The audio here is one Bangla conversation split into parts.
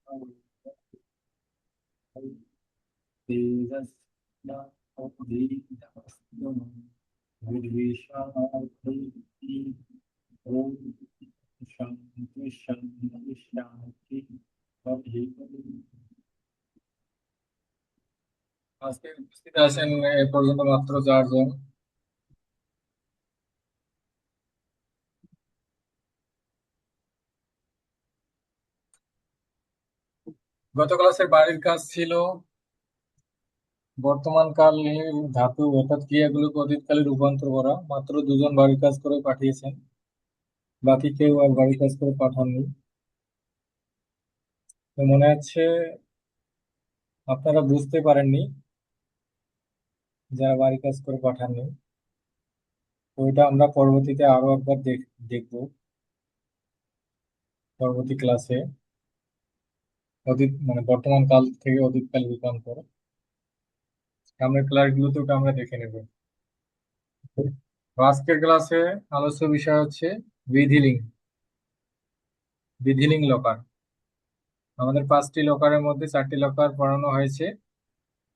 ओम शांति शांति शांति। আজকে উপস্থিত আছেন এ পর্যন্ত মাত্র 4 জন। গত ক্লাসের বাড়ির কাজ ছিল বর্তমানকালের ধাতু অর্থাৎ ক্রিয়াগুলোকে অতীতকালে রূপান্তর করা। মাত্র 2 জন বাড়ির কাজ করে পাঠিয়েছেন, বাকি কেউ আর বাড়ির কাজ করে পাঠাননি। তো মনে হচ্ছে আপনারা বুঝতে পারেননি, যারা বাড়ির কাজ করে পাঠাননি। তো এটা আমরা পরবর্তীতে আরো একবার দেখবো পরবর্তী ক্লাসে। অতীত মানে বর্তমান কাল থেকে অতীতকাল রূপান্তর সামনের ক্লাসগুলোতে ওটা আমরা দেখে নেব। তো আজকের ক্লাসে আলোচ্য বিষয় হচ্ছে বিধিলিং। বিধিলিং লকার। আমাদের 5টি লকারের মধ্যে 4টি লকার পড়ানো হয়েছে।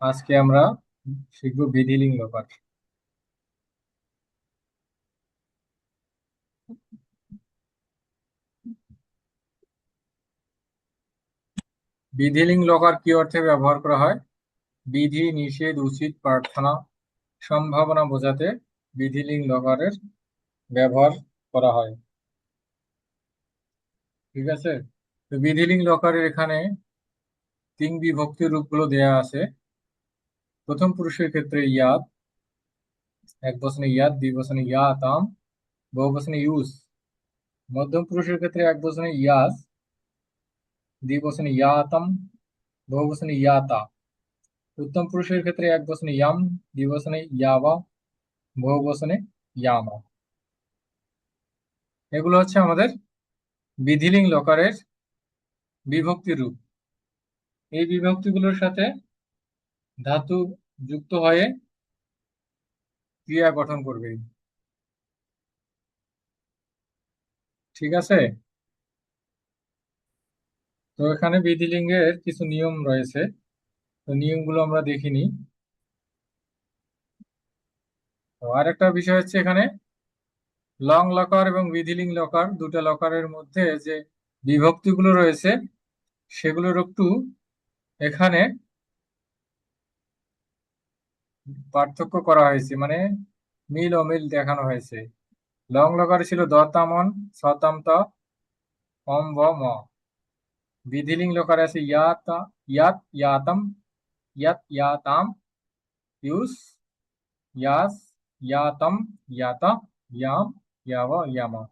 আজকে আমরা শিখব বিধিলিং লকার। বিধিলিং লকার কি অর্থে ব্যবহার করা হয়? বিধি, নিষেধ, উচিত, প্রার্থনা, সম্ভাবনা বোঝাতে বিধিলিং লকারের ব্যবহার করা হয়। ঠিক আছে। তো বিধিলিং লকারের এখানে 3 বিভক্তি রূপগুলো দেয়া আছে। প্রথম পুরুষের ক্ষেত্রে ইয়াদ, এক বচনে ইয়াদ, 2 বচনে ইয়াতাম, বহু বচনে ইউস। মধ্যম পুরুষের ক্ষেত্রে এক বচনে ইয়াস, 2 বচনে ইয়াতাম, বহু বচনে ইয়াতা। উত্তম পুরুষের ক্ষেত্রে এক বচনে ইয়াম, 2 বচনে ইয়াবা, বহু বচনে ইয়ামা। এগুলো হচ্ছে আমাদের বিধিলিং লকারের বিভক্তি রূপ। এই বিভক্তিগুলোর সাথে ধাতু যুক্ত হয়ে ক্রিয়া গঠন করবে। ঠিক আছে। তো এখানে বিধিলিঙ্গের কিছু নিয়ম রয়েছে, তো নিয়মগুলো আমরা দেখিনি। তো আরেকটা বিষয় হচ্ছে এখানে লং লকার এবং বিধিলিং লকার, দুটো লকারের মধ্যে যে বিভক্তিগুলো রয়েছে সেগুলোর একটু এখানে পার্থক্য করা হয়েছে, মানে মিল অমিল দেখানো হয়েছে। লং লকারে ছিল দতামন, সতামত, অম ব ম। বিধিলিং লকারে আছে ইয়াতা, ইয়াত, ইয়াতাম, ইয়াত, ইয়াতাম, ইউস, ইয়াস, ইয়াতাম, ইয়াতা, ইয়াম, ইয়াবা, ইয়ামা।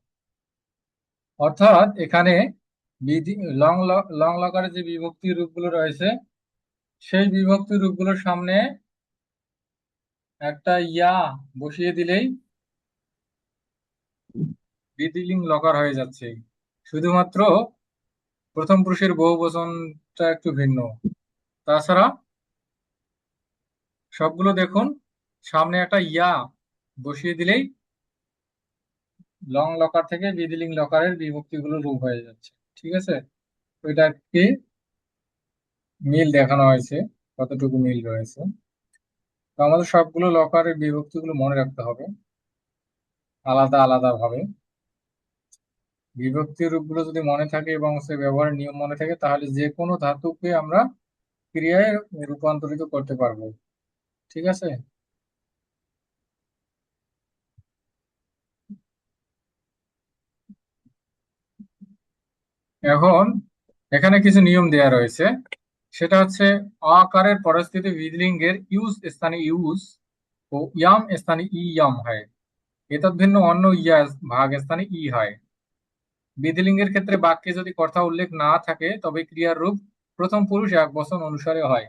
অর্থাৎ এখানে বিধি লং লং লকারে যে বিভক্তি রূপগুলো রয়েছে সেই বিভক্তি রূপগুলোর সামনে একটা ইয়া বসিয়ে দিলেই বিধিলিং লকার হয়ে যাচ্ছে। শুধুমাত্র প্রথম পুরুষের বহু বচনটা একটু ভিন্ন। তাছাড়া সবগুলো দেখুন, সামনে একটা ইয়া বসিয়ে দিলেই লং লকার থেকে বিধিলিং লকারের বিভক্তিগুলো রূপ হয়ে যাচ্ছে। ঠিক আছে। ওইটা কি মিল দেখানো হয়েছে, কতটুকু মিল রয়েছে। তো আমাদের সবগুলো লকারের বিভক্তিগুলো মনে রাখতে হবে আলাদা আলাদা ভাবে। বিভক্তি রূপগুলো যদি মনে থাকে এবং সে ব্যবহারের নিয়ম মনে থাকে, তাহলে যে কোনো ধাতুকে আমরা ক্রিয়ায় রূপান্তরিত করতে পারবো। ঠিক আছে। এখন এখানে কিছু নিয়ম দেয়া রয়েছে, সেটা হচ্ছে অ আকারের পরস্থিতি বিধিলিঙ্গের ইউজ স্থানে ইউজ ও ইয়াম স্থানে ই ইয়াম হয়। এতদ ভিন্ন অন্য ইয়া ভাগ স্থানে ই হয়। বিধিলিঙ্গের ক্ষেত্রে বাক্যে যদি কর্তা উল্লেখ না থাকে তবে ক্রিয়ার রূপ প্রথম পুরুষ এক বচন অনুসারে হয়।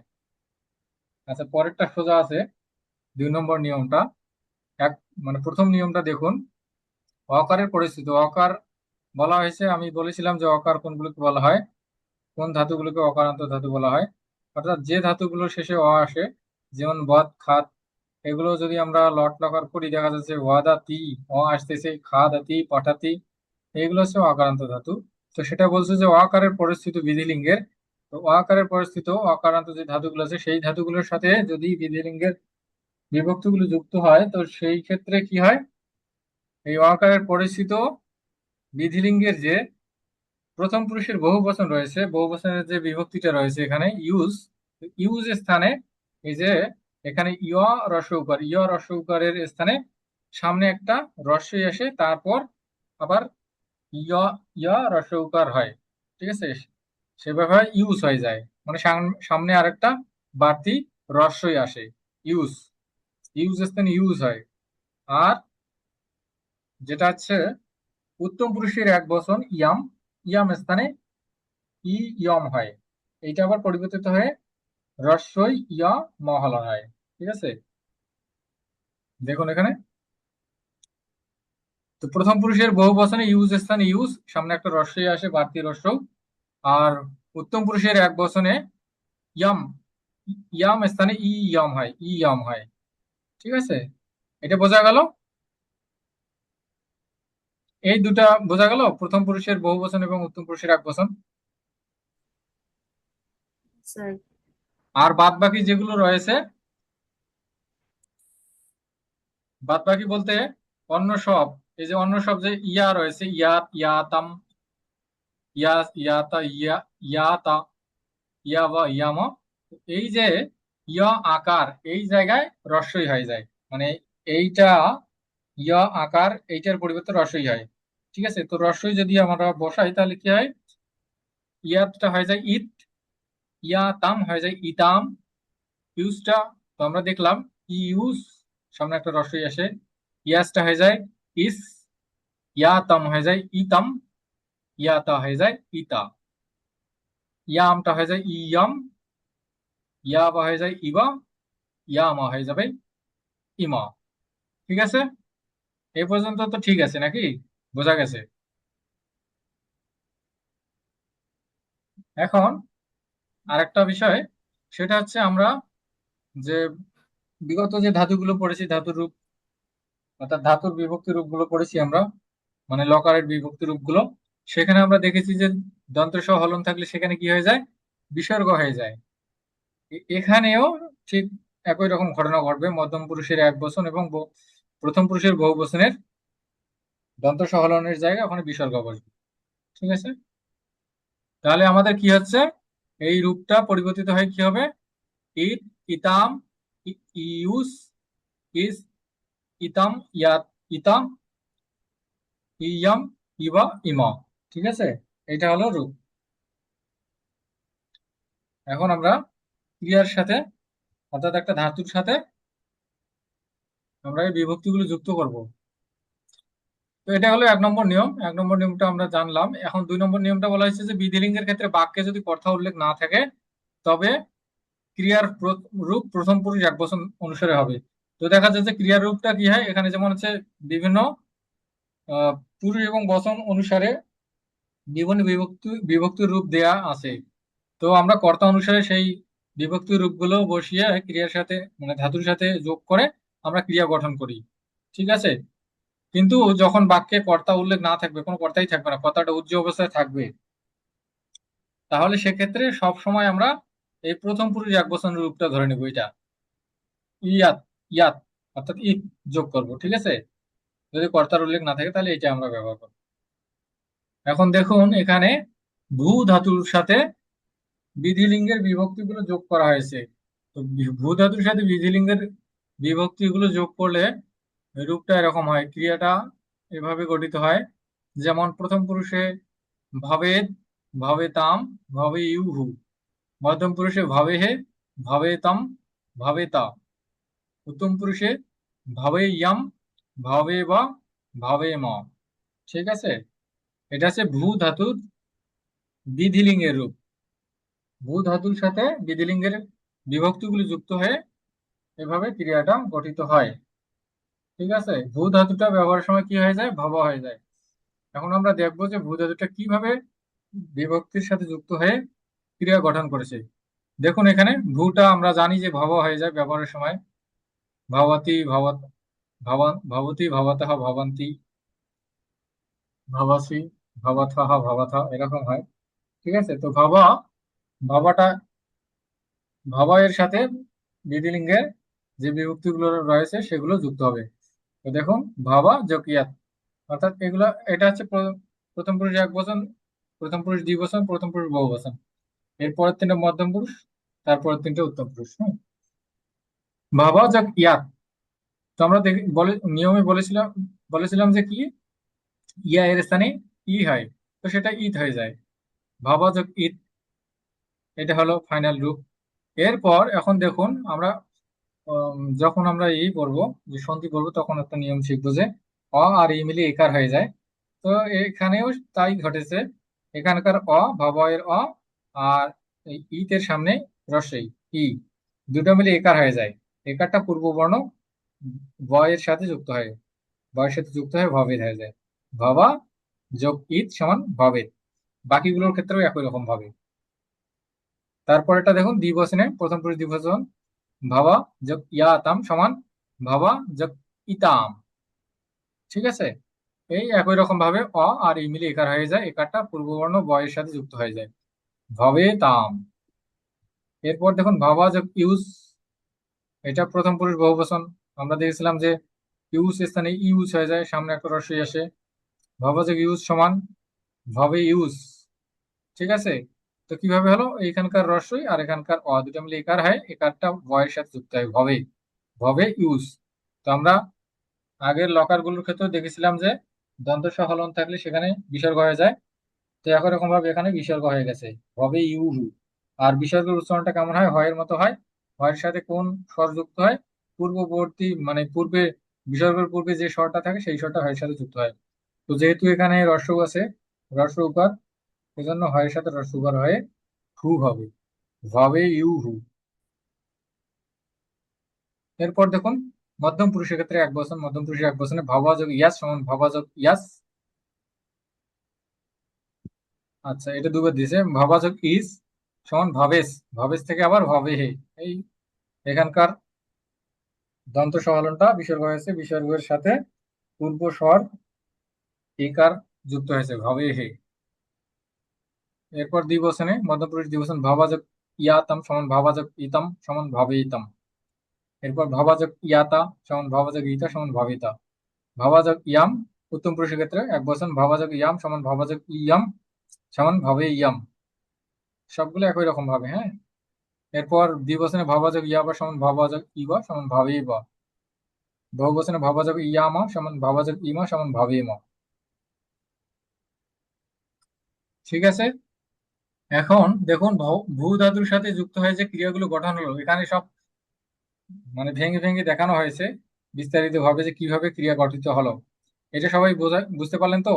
আচ্ছা, পরেরটা সোজা আছে। 2 নম্বর নিয়মটা এক, মানে প্রথম নিয়মটা দেখুন। অকারের পরিস্থিতি, অকার বলা হয়েছে, আমি বলেছিলাম যে অকার কোনগুলোকে বলা হয়, কোন ধাতুগুলোকে অকারান্ত ধাতু বলা হয়। অর্থাৎ যে ধাতুগুলো শেষে অ আসে, যেমন বদ, খাত, এগুলো যদি আমরা লট লকার করি দেখা যাচ্ছে ওয়াদাতি, অ আসতেছে, খাদাতি, পাঠাতি, এগুলো হচ্ছে অকারান্ত ধাতু। তো সেটা বলছে যে অকারের পরিস্থিতি বিধিলিঙ্গের তো অ আকারে পরিস্থিত অকারান্ত যে ধাতুগুলো আছে সেই ধাতুগুলোর সাথে যদি বিধিলিঙ্গের বিভক্তিগুলো যুক্ত হয় তো সেই ক্ষেত্রে কি হয়, এই অ আকারের পরিস্থিত বিধিলিঙ্গের যে প্রথম পুরুষের বহুবচন রয়েছে, বহুবচনের যে বিভক্তিটা রয়েছে এখানে ইউজ, ইউজ স্থানে এই যে এখানে ইয় রস্ব উকার, ইয় রস্ব উকারের স্থানে সামনে একটা রস্বই আসে, তারপর আবার ইয় ইয় রস্ব উকার হয়। ঠিক আছে, সেভাবে ইউজ হয়ে যায়, মানে সামনে আরেকটা বাড়তি রস্বই আসে, ইউজ, ইউজ স্থানে ইউজ হয়। আর যেটা হচ্ছে উত্তম পুরুষের এক বচন ইয়াম, ইয়াম স্থানে ই ইয়ম হয়। এইটা আবার পরিবর্তিত হয়ে রস্বই ইয় মহলন হয়। ঠিক আছে, দেখুন এখানে, তো প্রথম পুরুষের বহু বচনে ইউজ স্থানে ইউজ, সামনে একটা রস্বই আসে বাড়তি রস্ব। আর উত্তম পুরুষের এক বচনে ইয়াম, ইয়াম স্থানে ই ইয়ম হয়, ই ইয়ম হয়। ঠিক আছে, এটা বোঝা গেল? এই দুটা বোঝা গেল, প্রথম পুরুষের বহু বচন এবং উত্তম পুরুষের এক বচন। স্যার। আর বাদ বাকি যেগুলো রয়েছে, বাদ বাকি বলতে অন্য সব, এই যে অন্য সব যে ইয়া রয়েছে, ইয়া, ইয়াতাম, ইয়া, ইয়াতা, ইয়া, ইয়াতা, ইয়া বা ইয়াম, এই যে ইয়া আকার এই জায়গায় রস্বই হয়ে যায়, মানে এইটা ইয়া আকার এইটার পরিবর্তে রস্বই হয়। ঠিক আছে, তো রস্বই যদি আমরা বসাই তাহলে কি হয়, ইয়াতটা হয়ে যায় ইত, ইয়াতাম হয়ে যায় ইতাম, ইউজটা, তো আমরা দেখলাম ইউজ, সামনে একটা রস্বই আসে, ইয়াসটা হয়ে যায় ইস, ইয়াতাম হয়ে যায় ইতাম, ইয়াতা হয়ে যায় ইতা, ইয়ামটা হয়ে যায় ইয়াম, ইয়াবা হয়ে যায় ইবা, ইয়ামা হয়ে যাবে ইমা। ঠিক আছে, এই পর্যন্ত তো ঠিক আছে নাকি, বোঝা গেছে? এখন আরেকটা বিষয়, সেটা হচ্ছে আমরা যে বিগত যে ধাতুগুলো পড়েছি, ধাতুর রূপ অর্থাৎ ধাতুর বিভক্তি রূপগুলো পড়েছি আমরা, মানে লকারের বিভক্তি রূপগুলো, সেখানে আমরা দেখেছি যে দন্ত্য সহ হলন থাকলে সেখানে কি হয়ে যায়, বিসর্গ হয়ে যায়। এখানেও ঠিক একই রকম ঘটনা ঘটবে, মধ্যম পুরুষের এক বচন এবং প্রথম পুরুষের বহু বচনের দন্ত সহলনের জায়গায় ওখানে বিসর্গ বসবে। ঠিক আছে, তাহলে আমাদের কি হচ্ছে, এই রূপটা পরিবর্তিত হয়ে কি হবে, ইট, ইতাম, ইউস, ইস, ইতাম, ইয়াত, ইতাম, ইয়াম, ইবা, ইমা। ঠিক আছে, এটা হলো রূপ। এখন আমরা ক্রিয়ার সাথে অর্থাৎ একটা ধাতুর সাথে আমরা এই বিভক্তিগুলো যুক্ত করব। তো এটা হলো এক নম্বর নিয়ম, এক নম্বর নিয়মটা আমরা জানলাম। এখন দুই নম্বর নিয়মটা বলা হয়েছে যে বিধিলিঙ্গের ক্ষেত্রে বাক্যে যদি কর্তা উল্লেখ না থাকে তবে ক্রিয়ার রূপ প্রথম পুরুষ এক বচন অনুসারে হবে। তো দেখা যাচ্ছে যে ক্রিয়ার রূপটা কি হয়, এখানে যেমন হচ্ছে বিভিন্ন আহ, পুরুষ এবং বচন অনুসারে বিভিন্ন বিভক্তির রূপ দেয়া আছে। তো আমরা কর্তা অনুসারে সেই বিভক্তি রূপগুলো বসিয়ে ক্রিয়ার সাথে মানে ধাতুর সাথে যোগ করে আমরা ক্রিয়া গঠন করি। ঠিক আছে, কিন্তু যখন বাক্যে কর্তা উল্লেখ না থাকবে, কোনো কর্তাই থাকবে না, কর্তাটা উজ্জ্ব অবস্থায় থাকবে, তাহলে সেক্ষেত্রে সব সময় আমরা এই প্রথম পুরুষ এক বচন রূপটা ধরে নেবো, এটা ইয়াত, ইয়াত অর্থাৎ ইত যোগ করব। ঠিক আছে, যদি কর্তার উল্লেখ না থাকে তাহলে এটা আমরা ব্যবহার করব। এখন দেখুন এখানে ভূ ধাতুর সাথে বিধিলিঙ্গের বিভক্তিগুলো যোগ করা হয়েছে। তো ভূ ধাতুর সাথে বিধিলিঙ্গের বিভক্তিগুলো যোগ করলে রূপটা এরকম হয়, ক্রিয়াটা এভাবে গঠিত হয়। যেমন প্রথম পুরুষে ভবেদ, ভবেতাম, ভবে ইউহু, মধ্যম পুরুষে ভবেহে, ভবেতম, ভবেতা, উত্তম পুরুষে ভবে ইয়াম, ভবে বা, ভবে ম। ঠিক আছে, এটা হচ্ছে ভূ ধাতুর বিধিলিঙ্গের রূপ। ভূ ধাতুর সাথে বিধিলিঙ্গের বিভক্তিগুলি যুক্ত হয়ে এভাবে ক্রিয়াটা গঠিত হয়। ঠিক আছে, ভূ ধাতুটা ব্যবহারের সময় কি হয়ে যায়, ভব হয়ে যায়। এখন আমরা দেখবো যে ভূ ধাতুটা কিভাবে বিভক্তির সাথে যুক্ত হয়ে ক্রিয়া গঠন করেছে। দেখুন এখানে ভূটা আমরা জানি যে ভব হয়ে যায় ব্যবহারের সময়, ভবতি, ভবতি, ভবতঃ, ভবন্তি, ভবসি, ভবথঃ, ভবথ, এরকম হয়। ঠিক আছে, তো ভব ভাবাটা ভাবা এর সাথে বিধিলিঙ্গের যে বিভক্তিগুলো রয়েছে সেগুলো যুক্ত হবে। তো দেখুন, ভাবা যোগ ইয়াত, অর্থাৎ এগুলো, এটা হচ্ছে প্রথম পুরুষ এক বচন, প্রথম পুরুষ দ্বিবচন, প্রথম পুরুষ বহুবচন, এরপরের তিনটে মধ্যম পুরুষ, তারপরের তিনটে উত্তম পুরুষ। ভাবা যোগ ইয়াত, তো আমরা নিয়মে বলেছিলাম যে কি, ইয়া এর স্থানে ই হয়, তো সেটা ইত হয়ে যায়। ভাবা যোগ ইত, এটা হলো ফাইনাল রূপ। এরপর এখন দেখুন আমরা যখন আমরা এই পড়বো, যে সন্ধি পড়বো, তখন একটা নিয়ম শিখবো যে অ আর ই মিলে একার হয়ে যায়। তো এখানেও তাই ঘটেছে। এখানকার ভাবা এর আর এই ইতের সামনে রস্বই ই, দুটো মিলে একার হয়ে যায়। একারটা পূর্ব বর্ণ ব এর সাথে যুক্ত হয়, বয়ের সাথে যুক্ত হয়ে ভবেদ হয়ে যায়। ভাবা যোগ ইত সমান ভবেদ। বাকিগুলোর ক্ষেত্রেও একই রকম ভাবে। তারপর এটা দেখুন দ্বিবচনে, প্রথম পুরুষ দ্বিবচন, ভাবা যোগ ইয়াতাম সমান ভাবা যোগ ইতাম। ঠিক আছে, এই একই রকম ভাবে আর ই মিলে একার হয়ে যায়, একারটা পূর্ববর্ণ বয়ের সাথে যুক্ত হয়ে যায়, ভবে তাম। এরপর দেখুন ভাবা যোগ ইউজ, এটা প্রথম পুরুষ বহুবচন। আমরা দেখেছিলাম যে ইউজ স্থানে ইউজ হয়ে যায়, সামনে একটা রস্বই আসে। ভাবা যোগ ইউজ সমান ভবে ইউজ। ঠিক আছে, তো কিভাবে হলো, এখানকার রস্বই আর এখানকার দুটো মিলে একার হয়, একারটা ভয়ের সাথে যুক্ত হয়, ভবে ভবে ইউজ। তো আমরা আগের লকার গুলোর ক্ষেত্রে দেখেছিলাম যে দন্ত স হলন থাকলে সেখানে বিসর্গ হয়ে যায়। তো একই রকম ভাবে এখানে বিসর্গ হয়ে গেছে, ভবে ইউহু। আর বিসর্গের উচ্চারণটা কেমন হয়, হয়ের মতো হয়। হয়ের সাথে কোন স্বর যুক্ত হয়, পূর্ববর্তী মানে পূর্বে, বিসর্গের পূর্বে যে স্বরটা থাকে সেই স্বরটা হয়ের সাথে যুক্ত হয়। তো যেহেতু এখানে রস্য আছে, রস্য উকার, সেজন্য হয়ের সাথে রস্য উকার হয়ে হু হবে, ভবে ইউহু। এরপর দেখুন মধ্যম পুরুষের ক্ষেত্রে এক বচন, মধ্যম পুরুষের এক বচনে ভাবাযোগ ইয়াস সমান ভাবাযোগ ইয়াস। আচ্ছা, এটা দুবার দিয়েছে, ভাবাযোগ ইজ সমান ভাবেশ, ভাবেশ থেকে আবার ভবে হে। এই এখানকার দন্ত সমালনটা বিসর্গ হয়েছে, বিসর্গের সাথে পূর্ব স্বর ইকার যুক্ত হয়েছে, ভবে হে। এরপর দ্বিবচনে, মধ্যপুরুষ দ্বিবচন, ভাবাযোগ ইয়াতাম সমান ভাবাযোগ ইতাম সমান ভাবে ইতাম। এরপর ভাবাযোগ ইয়াতা সমান ভাবাযোগ ইতা সমান ভাবিতা। ভাবাযোগ ইয়াম, উত্তম পুরুষের ক্ষেত্রে এক বচন, ভাবাযোগ ইয়াম সমান ভাবাযোগ ইয়াম সমান ভাবে ইয়াম। সবগুলো একই রকম ভাবে, হ্যাঁ। এরপর দ্বিবচনে ভাবাযোগ ইয়াবা সমান ভাবাযোগ ইবা সমান ভাবে ইবা। বহুবচনে ভাবাযোগ ইয়ামা সমান ভাবাযোগ ইমা সমান ভাবে ইমা। ঠিক আছে, এখন দেখুন ভূ ধাতুর সাথে যুক্ত হয়ে যে ক্রিয়াগুলো গঠন হলো, এখানে সব মানে ভেঙে ভেঙে দেখানো হয়েছে বিস্তারিত ভাবে যে কিভাবে ক্রিয়া গঠিত হলো। এটা সবাই বুঝতে পারলেন তো?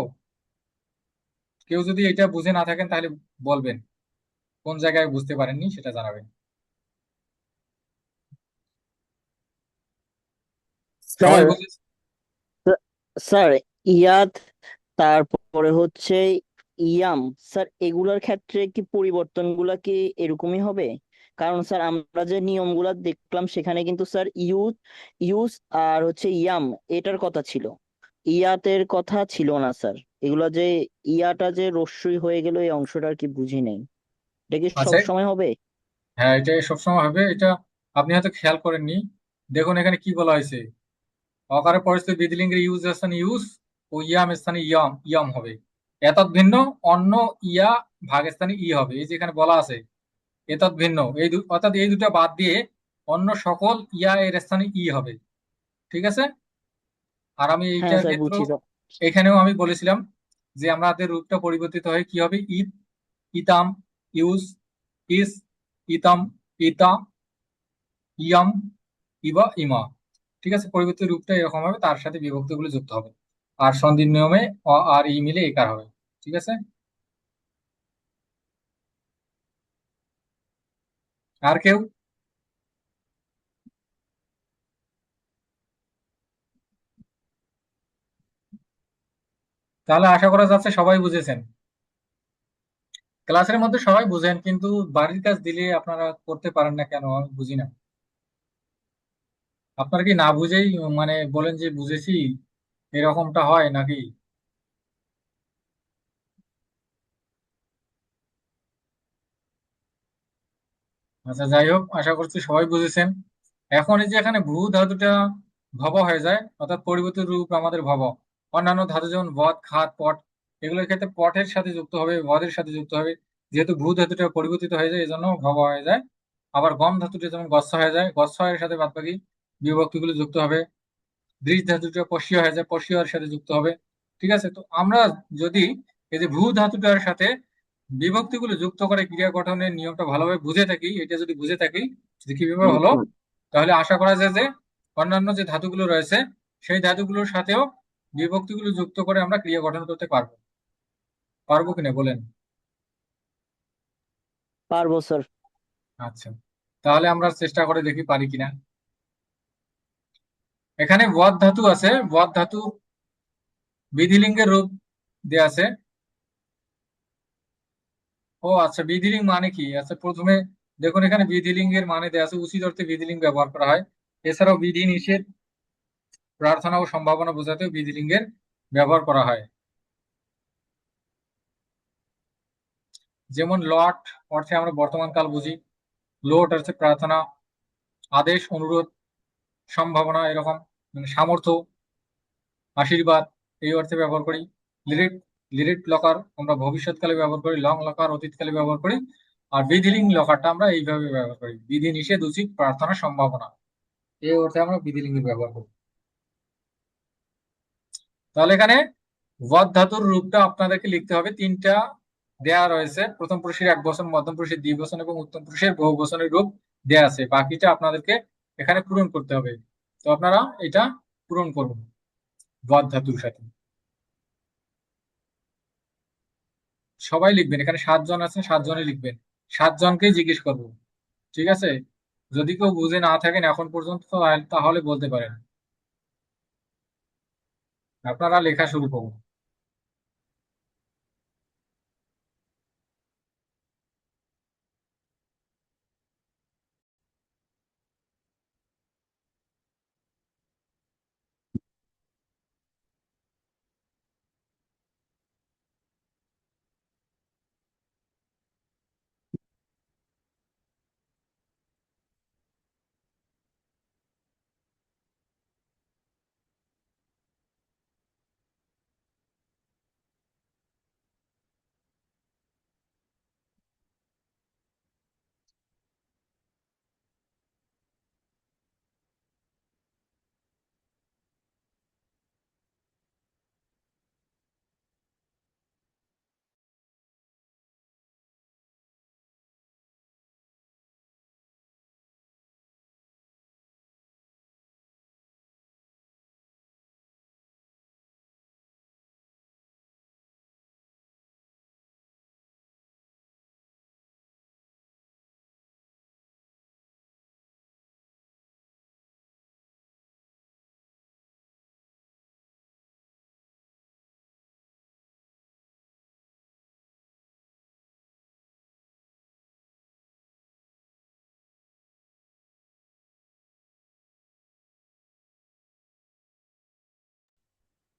কেউ যদি এটা বুঝে না থাকেন তাহলে বলবেন, কোন জায়গায় বুঝতে পারেননি সেটা জানাবেন। সবাই স্যার, বুঝে? স্যার ইয়াদ, তারপরে হচ্ছে ইয়াম, স্যার এগুলার ক্ষেত্রে কি পরিবর্তনগুলা কি এরকমই হবে? কারণ স্যার আমরা যে নিয়মগুলা দেখলাম সেখানে কিন্তু স্যার ইউজ ইউজ আর হচ্ছে ইয়াম এটার কথা ছিল, ইয়াতের কথা ছিল না স্যার। এগুলা যে ইয়াটা যে রস্যই হয়ে গেল এই অংশটা আর কি বুঝি নাই, এটা কি সব আচ্ছা, সময় হবে? হ্যাঁ, এটা সবসময় হবে, এটা আপনি হয়তো খেয়াল করেননি। দেখুন এখানে কি বলা হয়েছে, অকারে পরিস্থিতি বিধিলিঙ্গের ইউজ স্থানে ইউজ ও ইয়াম স্থানে ইয়াম ইয়াম হবে। এতদ ভিন্ন অন্য ইয়া ভাগ স্থানে ই হবে, এই যে এখানে বলা আছে এতদ ভিন্ন, অর্থাৎ এই দুটো বাদ দিয়ে অন্য সকল ইয়া এর স্থানে ই হবে। ঠিক আছে, আর আমি হ্যাঁ এইটার স্যার, ক্ষেত্রেও বুঝছি স্যার। এখানেও আমি বলেছিলাম যে আমাদের রূপটা পরিবর্তিত হয়ে কি হবে, ইত, ইতাম, ইউজ, ইস, ইতাম, ইতা, ইয়াম, ইবা, ইমা। ঠিক আছে, পরিবর্তিত রূপটা এরকম হবে, তার সাথে বিভক্তি গুলো যুক্ত হবে, আর সন্ধির নিয়মে আর ই মিলে একার হবে। ঠিক আছে, আর কেউ? তাহলে আশা করা যাচ্ছে সবাই বুঝেছেন। ক্লাসের মধ্যে সবাই বুঝেন, কিন্তু বাড়ির কাজ দিলে আপনারা করতে পারেন না কেন আমি বুঝি না। আপনারা কি না বুঝেই মানে বলেন যে বুঝেছি, এরকমটা হয় নাকি? আচ্ছা, যাই হোক, আশা করছি সবাই বুঝেছেন। এখন এই যে এখানে ভূ ধাতুটা ভব হয়ে যায়, অর্থাৎ পরিবর্তিত রূপ আমাদের ভব। অন্যান্য ধাতু যেমন বদ, খাদ, পট, এগুলোর ক্ষেত্রে পটের সাথে যুক্ত হবে, বদের সাথে যুক্ত হবে। যেহেতু ভূ ধাতুটা পরিবর্তিত হয়ে যায়, এজন্য ভব হয়ে যায়। আবার গম ধাতুটা যেমন গচ্ছ হয়ে যায়, গচ্ছ এর সাথে বাদবাকি বিভক্তিগুলো যুক্ত হবে। বৃষ ধাতুটা পশ্চিয় হয়ে যায়, পশ্চিয় এর সাথে যুক্ত হবে। ঠিক আছে, তো আমরা যদি এই যে ভূ ধাতুটার সাথে বিভক্তিগুলো যুক্ত করে ক্রিয়া গঠনের নিয়মটা ভালোভাবে বুঝে থাকি, এটা যদি বুঝে থাকি যে কিভাবে হলো, তাহলে আশা করা যায় যে অন্যান্য যে ধাতুগুলো রয়েছে সেই ধাতুগুলোর সাথেও বিভক্তিগুলো যুক্ত করে আমরা ক্রিয়া গঠন করতে পারবো। পারবো কিনা বলেন? পারবো স্যার। আচ্ছা, তাহলে আমরা চেষ্টা করে দেখি পারি কিনা। এখানে বদ ধাতু আছে, বদ ধাতু বিধিলিঙ্গের রূপ দেয়া আছে। ও আচ্ছা, বিধিলিঙ্গ মানে কি? আচ্ছা, প্রথমে দেখুন, এখানে বিধিলিঙ্গের মানে দেয়া আছে, উচিত অর্থে বিধিলিঙ্গ ব্যবহার করা হয়। এছাড়াও বিধি নিষেধ, প্রার্থনা ও সম্ভাবনা বোঝাতেও বিধিলিঙ্গের ব্যবহার করা হয়। যেমন লট অর্থে আমরা বর্তমান কাল বুঝি, লোট অর্থে প্রার্থনা, আদেশ, অনুরোধ, সম্ভাবনা, এরকম মানে সামর্থ্য, আশীর্বাদ, এই অর্থে ব্যবহার করি। লিরিট, লিরিট লকার আমরা ভবিষ্যৎকালে ব্যবহার করি, লং লকার অতীতকালে ব্যবহার করি। আর বিধিলিঙ্গ লকারটা আমরা এইভাবে ব্যবহার করি, বিধি নিষেধ, উচিত, প্রার্থনা, সম্ভাবনা, এই অর্থে আমরা বিধিলিঙ্গের ব্যবহার করি। তাহলে এখানে বদ ধাতুর রূপটা আপনাদেরকে লিখতে হবে, তিনটা দেয়া রয়েছে। প্রথম পুরুষের এক বচন, মধ্যম পুরুষের দ্বিবচন এবং উত্তম পুরুষের বহু বচনের রূপ দেয়া আছে। বাকিটা আপনাদেরকে এখানে পূরণ করতে হবে। তো আপনারা এটা পূরণ করুন বদ ধাতুর সাথে। সবাই লিখবেন, এখানে 7 জন আছে, 7 জনই লিখবেন। 7 জনকেই জিজ্ঞেস করবো। ঠিক আছে, যদি কেউ বুঝে না থাকেন এখন পর্যন্ত তাহলে বলতে পারেন। আপনারা লেখা শুরু করুন।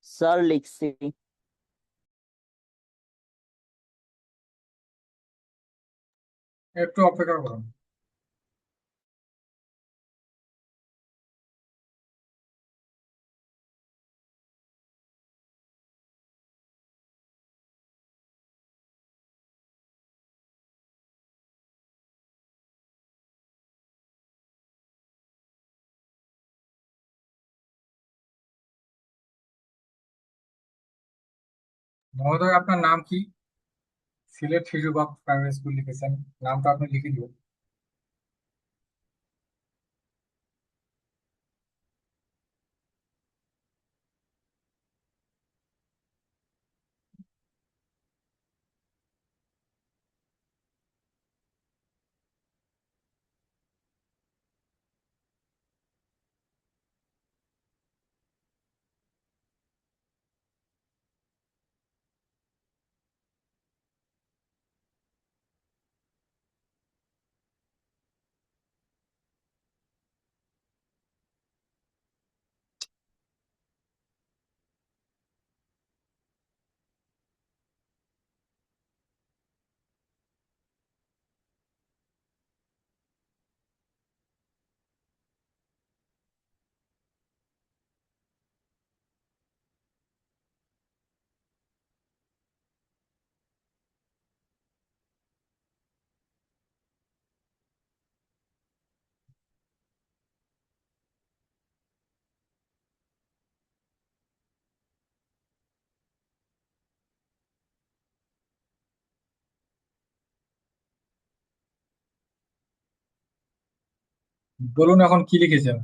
স্যার লিখছি। একটু অপেক্ষা করুন। মহোদয়, আপনার নাম কি? সিলেট শিশুবাগ প্রাইমারি স্কুল লিখেছেন, নামটা আপনি লিখে দিবেন। বলুন এখন কি লিখেছেন?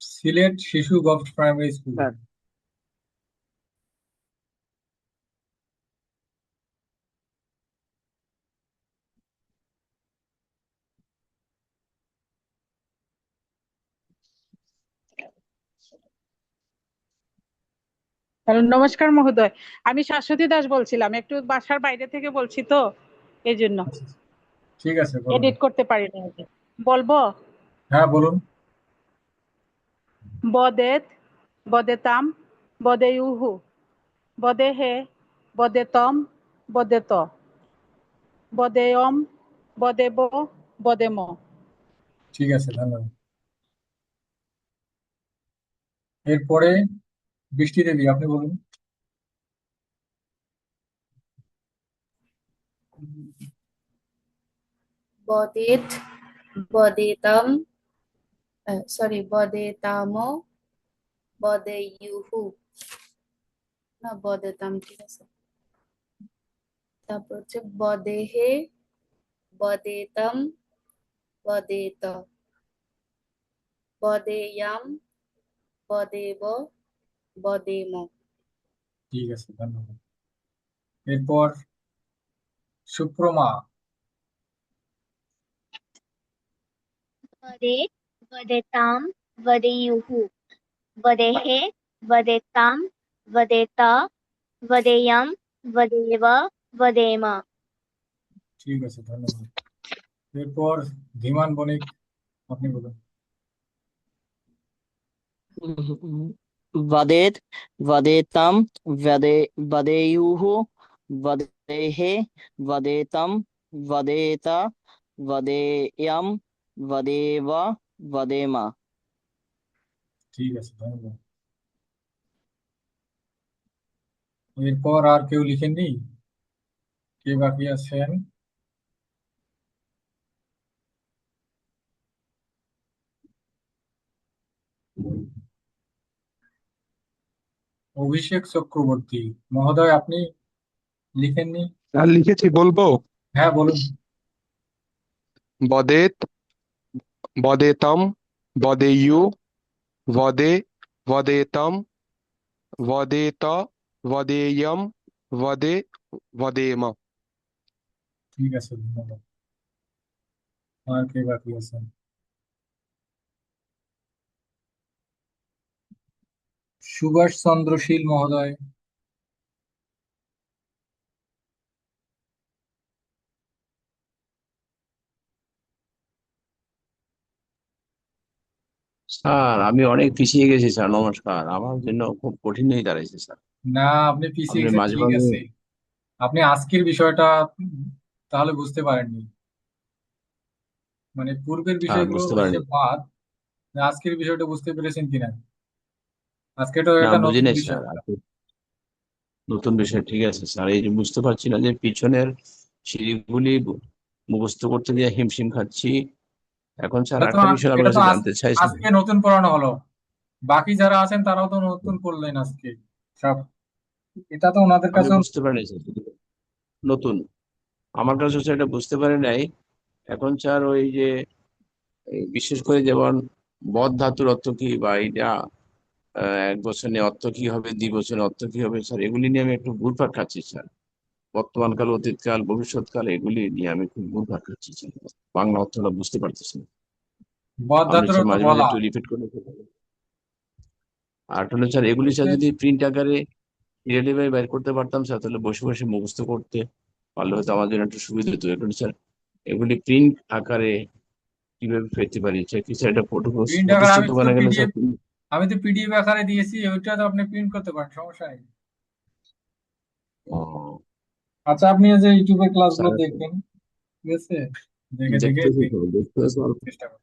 সিলেট শিশু girls primary school. Sir hello, নমস্কার মহোদয়। আমি শাশ্বতী দাস বলছিলাম, একটু বাসার বাইরে থেকে বলছি তো, এই জন্য আচ্ছা, ঠিক আছে বলুন। এডিট করতে পারিনি আগে। বলবো? হ্যাঁ বলুন। বদেত, বদেতাম, বদেয়ুহু, বদেহে, বদেতম, বদেত, বদেয়ম, বদেব, বদেম। ঠিক আছে, ধন্যবাদ। এরপরে বৃষ্টি দেবী, আপনি বলুন। বদেত, বদেতম, সরি, বদেতামো, বদেয়ুহু, না বদেতাম, ঠিক আছে। তারপর হচ্ছে বদেহে, বদেতম, বদেত, বদেয়াম, বদেব, বদেম। ঠিক আছে, ধন্যবাদ। এরপর সুপ্রমা। वदेत् वदेतां वदेयुः वदेः वदेतां वदेत वदेयं वदेव वदेम। ঠিক আছে, ধন্যবাদ। এরপর ধীমান বণিক, আপনি বলুন। वदेत् वदेतां वदे वदेयुः वदेः वदेतं वदेत वदेयं वदेव वदेम। ঠিক আছে, ধন্যবাদ। এরপর আর কেউ লিখেননি? কে বাকি আছেন? অভিষেক চক্রবর্তী মহোদয়, আপনি লিখেননি? আর লিখেছি, বলবো? হ্যাঁ বলুন। বদেত, বদেতম, বদেয়ু, বদে, বদেতম, বদেত, বদেয়ম, বদে, বদেম। ঠিক আছে, ধন্যবাদ। আর কে বাকি আছেন? সুভাষ চন্দ্র শীল মহোদয়। স্যার, আমি অনেক পিছিয়ে গেছি স্যার। নমস্কার, আমার জন্য খুব কঠিন হয়ে দাঁড়াইছে স্যার। না, আপনি পিছিয়ে আপনি গেছেন মাঝে ঠিক মাঝে আছে। আপনি আজকের বিষয়টা তাহলে বুঝতে পারেননি, মানে পূর্বের স্যার বিষয়গুলো বুঝতে হচ্ছে পারিনি। বাদ। আজকের বিষয়টা বুঝতে পেরেছেন কিনা? আজকে তো না, এটা বুঝি নতুন নাই বিষয়। স্যার। নতুন বিষয়, ঠিক আছে স্যার। এই যে বুঝতে পারছি না যে পিছনের সিঁড়িগুলি মুখস্থ করতে গিয়ে হিমশিম খাচ্ছি। এখন স্যার এটা তো একটা বিষয় এটা আপনার তো কাছে জানতে চাইছি। আজকে নতুন পড়ানো হলো। বাকি যারা আছেন তারাও তো নতুন পড়লেন আজকে সব। এটা তো ওনাদের আমি কাছেও। বুঝতে পারিনি স্যার, নতুন আমার কাছে হচ্ছে এটা বুঝতে পারি নাই। এখন স্যার ওই যে এই বিশেষ করে যেমন বদ ধাতুর অর্থ কি, বা এটা এক বছরে অর্থ কি হবে, 2 বছরে অর্থ কি হবে স্যার, এগুলি নিয়ে আমি একটু ঘুরপাক খাচ্ছি স্যার। বর্তমানকাল, অতীতকাল, ভবিষ্যৎকাল, এগুলি নিয়ে আমি খুব ঘুরপাক খাচ্ছি স্যার। বাংলা অর্থটা বুঝতে পারতেছি না। বদ আপনি ধাতুর স্যার অর্থ মাঝে মাঝে বলা। একটু রিপিট করে বলুন। আর হলো স্যার, এগুলি স্যার হচ্ছে যদি প্রিন্ট আকারে রিয়েলি বাইর করতে পারতাম স্যার, তাহলে বসে বসে মুখস্থ করতে পারলে হয়তো আমার জন্য একটু সুবিধা হতো। এখন স্যার এগুলি প্রিন্ট আকারে কিভাবে পেতে পারি স্যার? কি স্যার এটা প্রিন্ট আকারে প্রতিষ্ঠিত দোকানে গেলে স্যার? আমি তো পিডিএফ আকারে দিয়েছি, ওইটা তো আপনি প্রিন্ট করতে পারেন, সমস্যা নেই। ও, আচ্ছা, আপনি এই যে ইউটিউবের ক্লাসগুলো স্যার দেখবেন, ঠিক আছে? দেখে দেখে দেখতেছি print তো, দেখতেছি আর চেষ্টা করুন।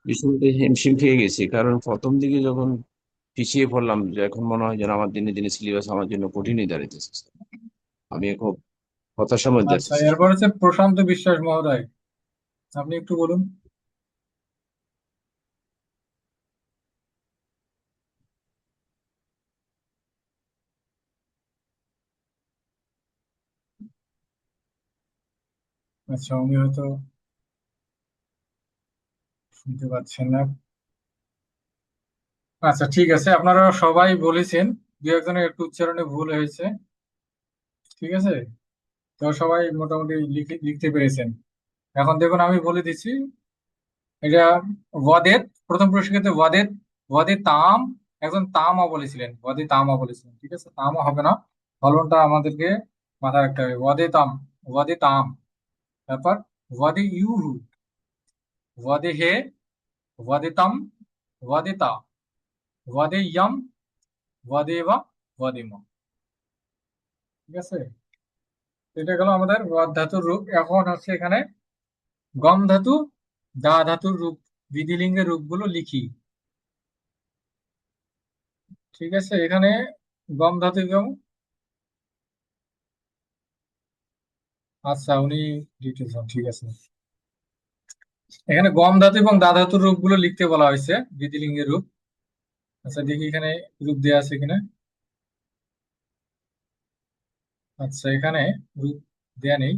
বিষয়টা হিমশিম খেয়ে গেছি। কারণ প্রথম দিকে যখন পিছিয়ে পড়লাম, যে এখন মনে হয় যেন আমার দিনে দিনে সিলেবাস আমার জন্য কঠিনই দাঁড়াইতেছে স্যার। আমি খুব হতাশার মধ্যে আছি আচ্ছা, স্যার। এরপর হচ্ছে প্রশান্ত বিশ্বাস মহোদয়, আপনি একটু বলুন। আচ্ছা, উনি হয়তো শুনতে পাচ্ছেন না। আচ্ছা, ঠিক আছে, আপনারা সবাই বলেছেন, দু একজনের একটু উচ্চারণে ভুল হয়েছে। ঠিক আছে, তো সবাই মোটামুটি লিখতে পেরেছেন। এখন দেখুন, আমি বলে দিচ্ছি। এটা ওয়াদেদ, প্রথম প্রশ্নের ক্ষেত্রে ওয়াদেদ, ওয়াদে তাম, একজন তামা বলেছিলেন, ওয়াদে তামা বলেছিলেন। ঠিক আছে, তামা হবে না, ফলনটা আমাদেরকে মাথায় রাখতে হবে। ওয়াদে তাম, ওয়াদে তাম। তারপর ওয়াদে ইউহু, ওয়াদে হে, ওয়াদে তাম, ওয়াদে তা, ওয়াদে ইয়াম, ওয়াদে বা, ওয়াদে মা। ঠিক আছে, এটা গেল আমাদের ওয়াদ ধাতুর রূপ। এখন হচ্ছে এখানে গম ধাতু, দা ধাতুর রূপ, বিধিলিঙ্গের রূপগুলো লিখি। ঠিক আছে, এখানে গম ধাতু এবং, আচ্ছা উনি ডিটেলস, ঠিক আছে। এখানে গম ধাতু এবং দা ধাতুর রূপগুলো লিখতে বলা হয়েছে, বিধিলিঙ্গের রূপ। আচ্ছা, দেখি এখানে রূপ দেওয়া আছে কিনা। আচ্ছা, এখানে রূপ দেয়া নেই।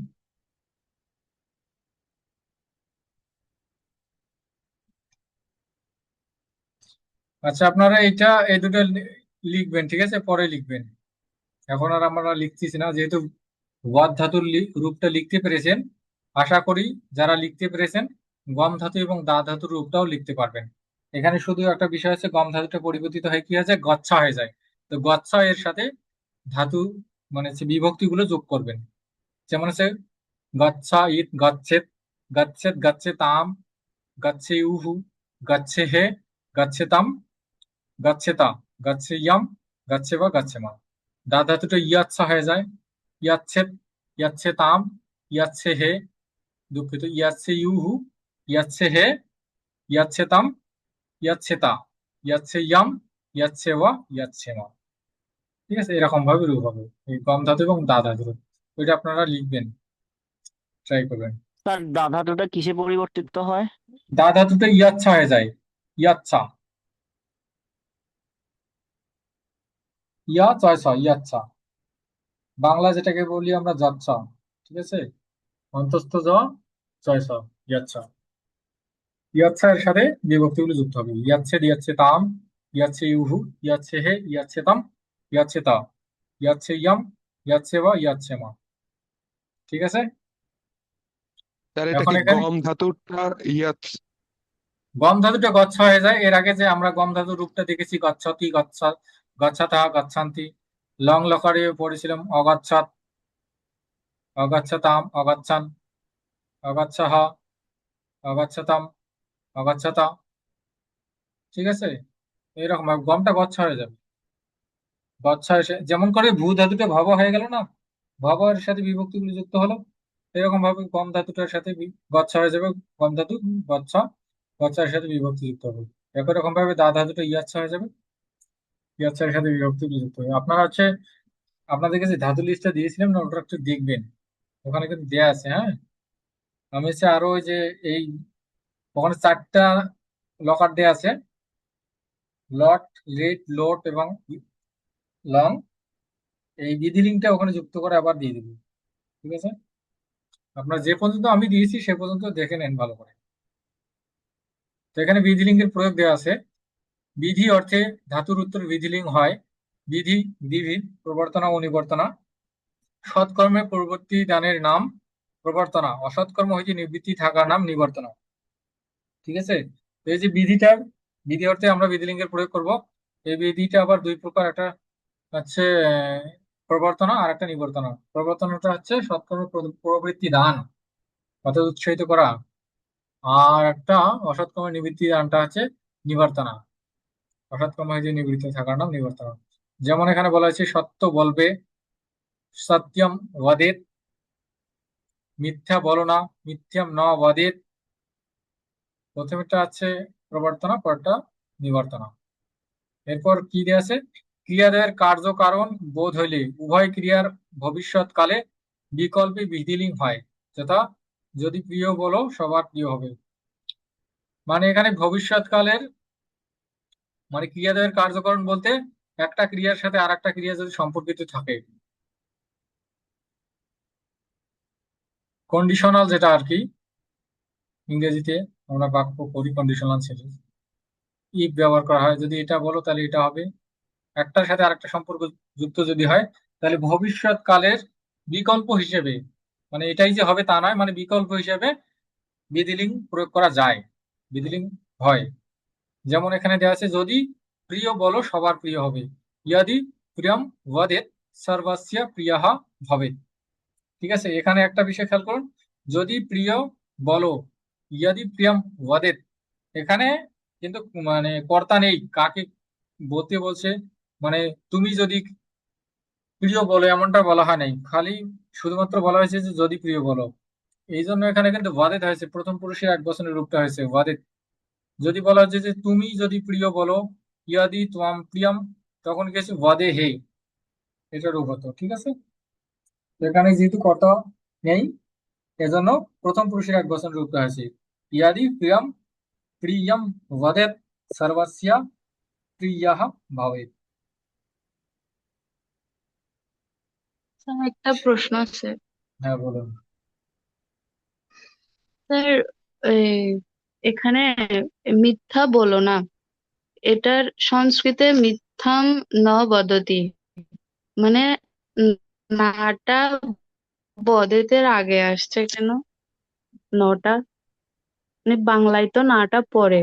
আচ্ছা, আপনারা এই দুটো লিখবেন, ঠিক আছে, পরে লিখবেন। এখন আর আমরা লিখতেছি না, যেহেতু ওয়াদ ধাতুর রূপটা লিখতে পেরেছেন। আশা করি যারা লিখতে পেরেছেন, গম ধাতু এবং দা ধাতুর রূপটাও লিখতে পারবেন। এখানে শুধু একটা বিষয় আছে, গম ধাতুটা পরিবর্তিত হয়ে কি হয়ে যায়, গচ্ছা হয়ে যায়। তো গচ্ছা এর সাথে ধাতু, মানে হচ্ছে বিভক্তি গুলো যোগ করবেন। যেমন হচ্ছে গচ্ছা ইত, গচ্ছেত, গচ্ছেত গচ্ছেতাম, গচ্ছে উহু, গচ্ছে হে, গচ্ছেতাম, গচ্ছেতা, গচ্ছে ইয়াম, গচ্ছে বা গচ্ছে মা। দা ধাতুটা ইয়াচ্ছা হয়ে যায়, ইয়াচ্ছেত, ইয়াচ্ছেতাম, ইয়াচ্ছে হে, দুঃখিত, ইয়াচ্ছে ইউহু, ইয়াচ্ছে হে, ইয়াচ্ছেতাম, ইয়াচ্ছেতা, ইয়াচ্ছে ইয়াম, ইয়াচ্ছে ওয়া, ইয়াচ্ছে মা। ঠিক আছে, এরকম ভাবে রূপ হবে এই গম ধাতু এবং দা ধাতুর। ওইটা আপনারা লিখবেন, ট্রাই করবেন। স্যার দা ধাতুটা কিসে পরিবর্তিত হয়? দা ধাতুতে ইয়াচ্ছা হয়ে যায়, ইয়াচ্ছা, ইয়া চয় ছ, ইয়াচ্ছা। বাংলা যেটাকে বলি আমরা যাচ্ছা। ঠিক আছে, অন্তস্থ জ, চয় ছ, ইয়াচ্ছা। ইয়াচ্ছা এর সাথে বিভক্তিগুলো যুক্ত হবে। ইয়াচ্ছে, ইয়াচ্ছে তাম, ইয়াচ্ছে ইউহু, ইয়াচ্ছে হে, ইয়াচ্ছে তাম, ইয়াচ্ছে তা, ইয়াচ্ছে ইয়াম, ইয়াচ্ছে বা, ইয়াচ্ছে মা। ঠিক আছে, স্যার এটা এখন কি এখানে গম ধাতুটা গম ধাতুটা গচ্ছ হয়ে যায়। এর আগে যে আমরা গম ধাতুর রূপটা দেখেছি, গচ্ছতি, গচ্ছাতা, গচ্ছান্তি। লং লকারে পড়েছিলাম অগচ্ছাত, অগচ্ছতাম, অগচ্ছান, অগচ্ছাহ, অগচ্ছতাম, অগচ্ছতা। ঠিক আছে, এইরকম ভাবে গমটা গচ্ছ হয়ে যাবে। গচ্ছ এসে যেমন করে ভূ ধাতুটা ভব হয়ে গেল না, ভবের সাথে বিভক্তিগুলো যুক্ত হলো, এরকম ভাবে গম ধাতুটার সাথে গচ্ছ হয়ে যাবে। গম ধাতু গচ্ছ, গচ্ছের সাথে বিভক্তি যুক্ত হবে। একই রকম ভাবে দা ধাতুটা ইয়াচ্ছা হয়ে যাবে, ইয়াচ্ছার সাথে বিভক্তি যুক্ত হবে। আপনারা হচ্ছে, আপনাদের কাছে ধাতু লিস্টটা দিয়েছিলাম না, ওটা একটু দেখবেন, ওখানে কিন্তু দেয়া আছে। হ্যাঁ, আমি হচ্ছে আরো ওই যে এই, ওখানে 4টা লকার দেয়া আছে, লট, লেট, লোট এবং লং। এই বিধি লিঙ্কটা ওখানে যুক্ত করে আবার দিয়ে দিবি। ঠিক আছে, আপনার যে পর্যন্ত আমি দিয়েছি সে পর্যন্ত দেখে নেন ভালো করে। তো এখানে বিধি লিঙ্কের প্রয়োগ দেওয়া আছে। বিধি অর্থে ধাতুর উত্তর বিধিলিঙ্গ হয়। বিধি, বিধি, প্রবর্তনা ও নিবর্তনা। সৎকর্মের পূর্ববর্তী দানের নাম প্রবর্তনা, অসৎকর্ম হইতে নিবৃত্তি থাকার নাম নিবর্তনা। ঠিক আছে, তো এই যে বিধিটা, বিধি অর্থে আমরা বিধিলিঙ্গের প্রয়োগ করব। এই বিধিটা আবার দুই প্রকার, একটা হচ্ছে প্রবর্তনা আর একটা নিবর্তনা। প্রবর্তনাটা হচ্ছে সৎকর্মের প্রবৃত্তি দান, অর্থাৎ উৎসাহিত করা। আর একটা অসৎ কর্মের নিবৃত্তি দানটা হচ্ছে নিবর্তনা, অসৎ কর্ম হইতে নিবৃত্ত থাকার নাম নিবর্তনা। যেমন এখানে বলা হয়েছে সত্য বলবে, সত্যম ওয়াদেত, মিথ্যা বলো না, মিথ্যাম ন ওয়াদেত। প্রথমেরটা আছে প্রবর্তনা, পরটা নিবর্তনা। এরপর কি দেয়া আছে, ক্রিয়াদ্বয়ের কার্যকারণ বোধ হইলে উভয় ক্রিয়ার ভবিষ্যৎকালে বিকল্পে বিধিলিঙ্গ হয়, যথা যদি প্রিয় বলো সবার প্রিয় হবে। মানে এখানে ভবিষ্যৎকালের, মানে ক্রিয়াদ্বয়ের কার্যকারণ বলতে একটা ক্রিয়ার সাথে আর একটা ক্রিয়া যদি সম্পর্কিত থাকে। কন্ডিশনাল যেটা আর কি ইংরেজিতে আমরা বাক্য করি কন্ডিশনাল সেন্টেন্স, ইফ ব্যবহার করা হয়, যদি এটা বলো তাহলে এটা হবে, একটার সাথে আরেকটা সম্পর্ক যুক্ত যদি হয় তাহলে ভবিষ্যৎকালের বিকল্প হিসেবে, মানে এটাই যে হবে তা নয়, মানে বিকল্প হিসেবে বিধিলিঙ্গ প্রয়োগ করা যায়, বিধিলিঙ্গ হয়। যেমন এখানে দেওয়া আছে, যদি প্রিয় বলো সবার প্রিয় হবে, ইয়াদি প্রিয়ম ওয়াদেত সর্বস্য প্রিয়ঃ ভবেৎ। ঠিক আছে, এখানে একটা বিষয় খেয়াল করুন, যদি প্রিয় বলো, ইয়াদি প্রিয়ম ওয়াদেত, এখানে কিন্তু মানে কর্তা নেই, কাকে বলতে বলছে, মানে তুমি যদি প্রিয় বলো এমনটা বলা হয় নাই, খালি শুধুমাত্র বলা হয়েছে যে যদি প্রিয় বলো। এই জন্য এখানে কিন্তু ওয়াদেদ হয়েছে, প্রথম পুরুষের এক বচনের রূপটা হয়েছে ওয়াদেদ। যদি বলা হচ্ছে যে তুমি যদি প্রিয় বলো, ইয়াদি তোয়াম প্রিয়ম, তখন কি হচ্ছে ওয়াদে হে, এটা রূপ হতো। ঠিক আছে, তো এখানে যেহেতু কর্তা নেই এজন্য প্রথম পুরুষের এক বচনের রূপটা হয়েছে, ইয়াদি প্রিয়ম প্রিয়ম ওয়াদেদ সর্বস্য প্রিয়ঃ ভবেৎ। স্যার একটা প্রশ্ন আছে। হ্যাঁ বলুন। স্যার এই এখানে মিথ্যা বলো না, এটার সংস্কৃতে মিথ্যাম ন বদতি, মানে উম, নাটা বদেতের আগে আসছে কেন? নটা, মানে বাংলায় তো নাটা পরে,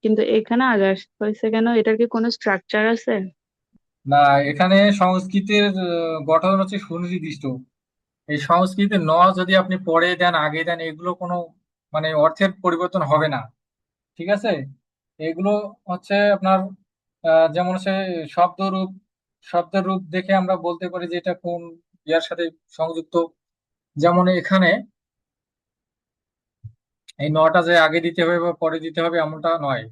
কিন্তু এখানে আগে হয়েছে কেন? এটার কি কোনো স্ট্রাকচার আছে? না, এখানে সংস্কৃতের গঠন হচ্ছে সুনির্দিষ্ট। এই সংস্কৃতে ন যদি আপনি পরে দেন আগে দেন এগুলো কোনো মানে অর্থের পরিবর্তন হবে না। ঠিক আছে, এগুলো হচ্ছে আপনার যেমন হচ্ছে শব্দরূপ, শব্দের রূপ দেখে আমরা বলতে পারি যে এটা কোন ইয়ার সাথে সংযুক্ত। যেমন এখানে এই নটা যে আগে দিতে হবে বা পরে দিতে হবে এমনটা নয়,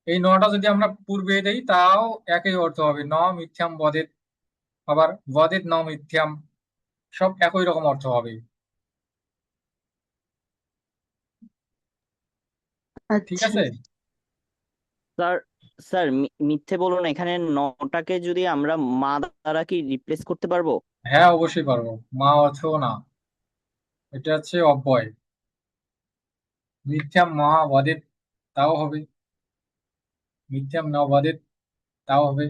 এই নটা যদি আমরা পূর্বে দেই তাও একই অর্থ হবে, ন মিথ্যাম বদেত, আবার বদেত ন মিথ্যাম, সব একই রকম অর্থ হবে। ঠিক আচ্ছা। আছে, স্যার, স্যার মিথ্যে বলুন, এখানে নটাকে যদি আমরা মা দ্বারা কি রিপ্লেস করতে পারবো? হ্যাঁ অবশ্যই পারবো, মা অর্থও না, এটা হচ্ছে অব্যয়, মিথ্যাম মা বদেত তাও হবে, মিথ্যাম ন বদেত তাও হবে।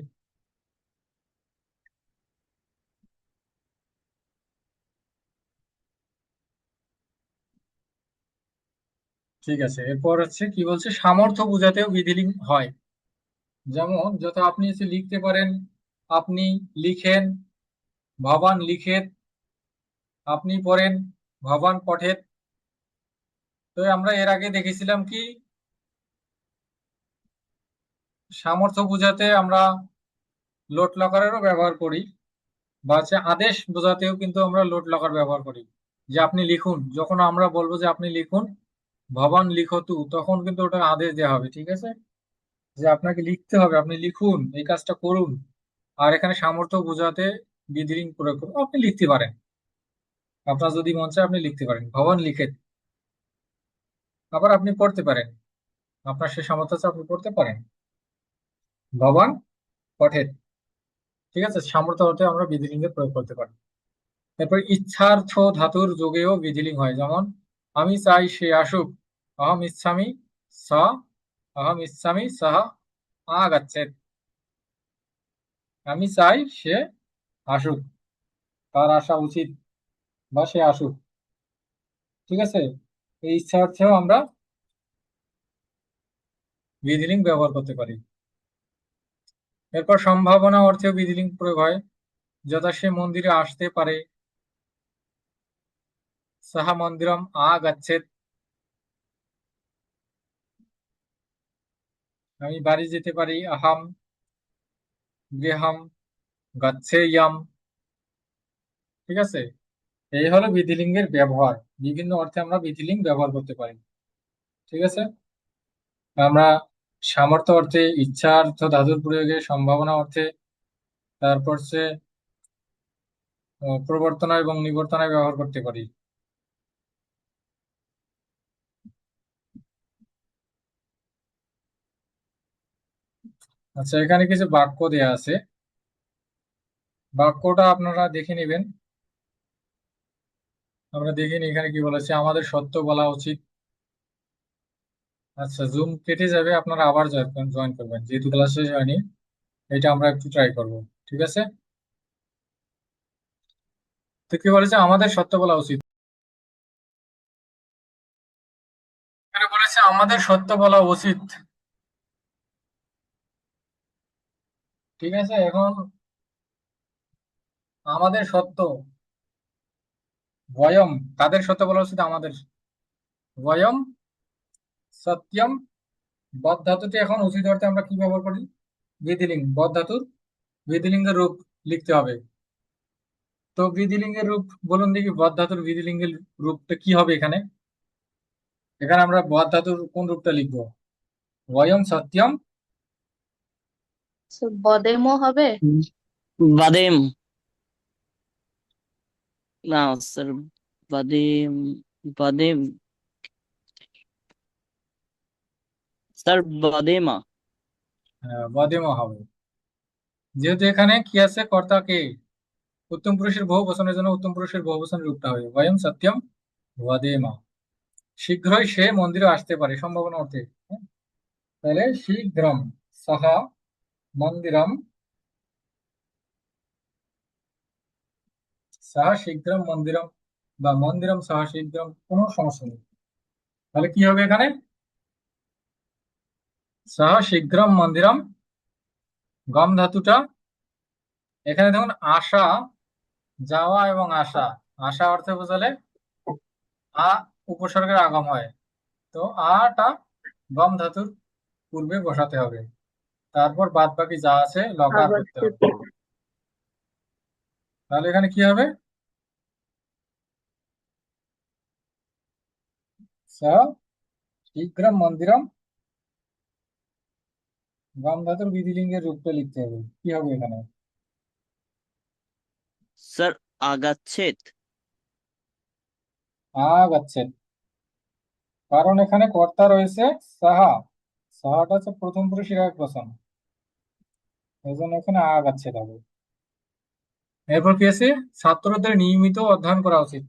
ঠিক আছে, এরপর হচ্ছে কি বলছে, সামর্থ্য বোঝাতেও বিধিলিঙ্গ হয়। যেমন যত আপনি এসে লিখতে পারেন, আপনি লিখেন, ভবান লিখেত, আপনি পড়েন, ভবান পঠেত। তো আমরা এর আগে দেখেছিলাম কি, সামর্থ্য বোঝাতে আমরা লোট লকারেরও ব্যবহার করি, বা হচ্ছে আদেশ বোঝাতেও কিন্তু আমরা লোট লকার ব্যবহার করি, যে আপনি লিখুন, যখন আমরা বলবো যে আপনি লিখুন ভবান লিখতু, তখন কিন্তু ওটা আদেশ দেওয়া হবে। ঠিক আছে, যে আপনাকে লিখতে হবে, আপনি লিখুন, এই কাজটা করুন। আর এখানে সামর্থ্য বোঝাতে বিধিলিঙ্গ প্রয়োগ করে আপনি লিখতে পারেন, আপনার যদি মন চায় আপনি লিখতে পারেন ভবান লিখেত, আবার আপনি পড়তে পারেন, আপনার সে সামর্থ্য আছে আপনি পড়তে পারেন ভবান পঠেত। ঠিক আছে, সামর্থ্য অর্থে আমরা বিধিলিঙ্গের প্রয়োগ করতে পারি। এরপর ইচ্ছার্থ ধাতুর যোগেও বিধিলিঙ্গ হয়, যেমন আমি চাই সে আসুক, অহম ইচ্ছামি স, অহম ইচ্ছামি সহ আগাচ্ছেদ। আমি চাই সে আসুক, তার আসা উচিত, বা সে আসুক। ঠিক আছে, এই ইচ্ছা অর্থেও আমরা বিধিলিঙ্গ ব্যবহার করতে পারি। এরপর সম্ভাবনা অর্থেও বিধিলিঙ্গ প্রয়োগ হয়, যথা সে মন্দিরে আসতে পারে, সাহা মন্দিরম আগাচ্ছেদ, আমি বাড়ি যেতে পারি, আহাম গৃহম গচ্ছেয়াম। ঠিক আছে, এই হলো বিধিলিঙ্গের ব্যবহার, বিভিন্ন অর্থে আমরা বিধিলিঙ্গ ব্যবহার করতে পারি। ঠিক আছে, আমরা সামর্থ্য অর্থে, ইচ্ছার্থ ধাতুর প্রয়োগে, সম্ভাবনা অর্থে, তারপর সে প্রবর্তনা এবং নিবর্তনায় ব্যবহার করতে পারি। আচ্ছা, এখানে কিছু বাক্য দেয়া আছে, বাক্যটা আপনারা দেখে নেবেন। আমরা দেখিনি এখানে কি বলেছে, আমাদের সত্য বলা উচিত। আচ্ছা, জুম কেটে যাবে, আপনারা আবার জয়েন করবেন, যেহেতু ক্লাস শেষ হয়নি। এটা আমরা একটু ট্রাই করব, ঠিক আছে? তো কি বলেছে, আমাদের সত্য বলা উচিত। এখানে বলেছে আমাদের সত্য বলা উচিত, ঠিক আছে? এখন আমাদের সত্য, বয়ম, কাদের সত্য বলা উচিত? আমাদের। বয়ম সত্যম, বদ ধাতুটি এখন উচিত অর্থে আমরা কি ব্যবহার করি? বিধিলিঙ্গ, বদ ধাতুর বিধিলিঙ্গের রূপ লিখতে হবে। তো বিধিলিঙ্গের রূপ বলুন দেখি, বদ ধাতুর বিধিলিঙ্গের রূপটা কি হবে এখানে? এখানে আমরা বদ ধাতুর কোন রূপটা লিখবো? বয়ম সত্যম, বদেমও হবে। বাদেম, না স্যার, বাদেম, বাদেম, স্যার বাদেমা। বদেম হবে, যেহেতু এখানে কি আছে, কর্তা কে, উত্তম পুরুষের বহু বচনের জন্য উত্তম পুরুষের বহু বচনের রূপটা হবে বয়ম সত্যম বদেমা। শীঘ্রই সে মন্দিরে আসতে পারে, সম্ভাবনা অর্থে। হ্যাঁ? তাহলে শীঘ্রম সাহা মন্দিরম, সাহা শীঘ্রম মন্দিরম, বা মন্দিরম সাহা শীঘ্রম, কোনো সমস্যা নেই। তাহলে কি হবে এখানে? সাহা শীঘ্রম মন্দিরম, গম ধাতুটা এখানে দেখুন আশা, যাওয়া এবং আসা, আসা অর্থে বোঝালে আ উপসর্গের আগম হয়। তো আটা গম ধাতুর পূর্বে বসাতে হবে, তারপর বাদ বাকি যা আছে লকার করতে হবে। তাহলে এখানে কি হবে? সা শীঘ্রম মন্দিরম, গম ধাতুর বিধিলিঙ্গের রূপটা লিখতে হবে, কি হবে এখানে? স্যার আগাচ্ছেদ। আগাচ্ছেদ, কারণ এখানে কর্তা রয়েছে সাহা, সাহাটা হচ্ছে প্রথম পুরুষের এক বচন, এই জন্য এখানে আগাচ্ছেদ হবে। এরপর কি আছে, ছাত্রদের নিয়মিত অধ্যয়ন করা উচিত।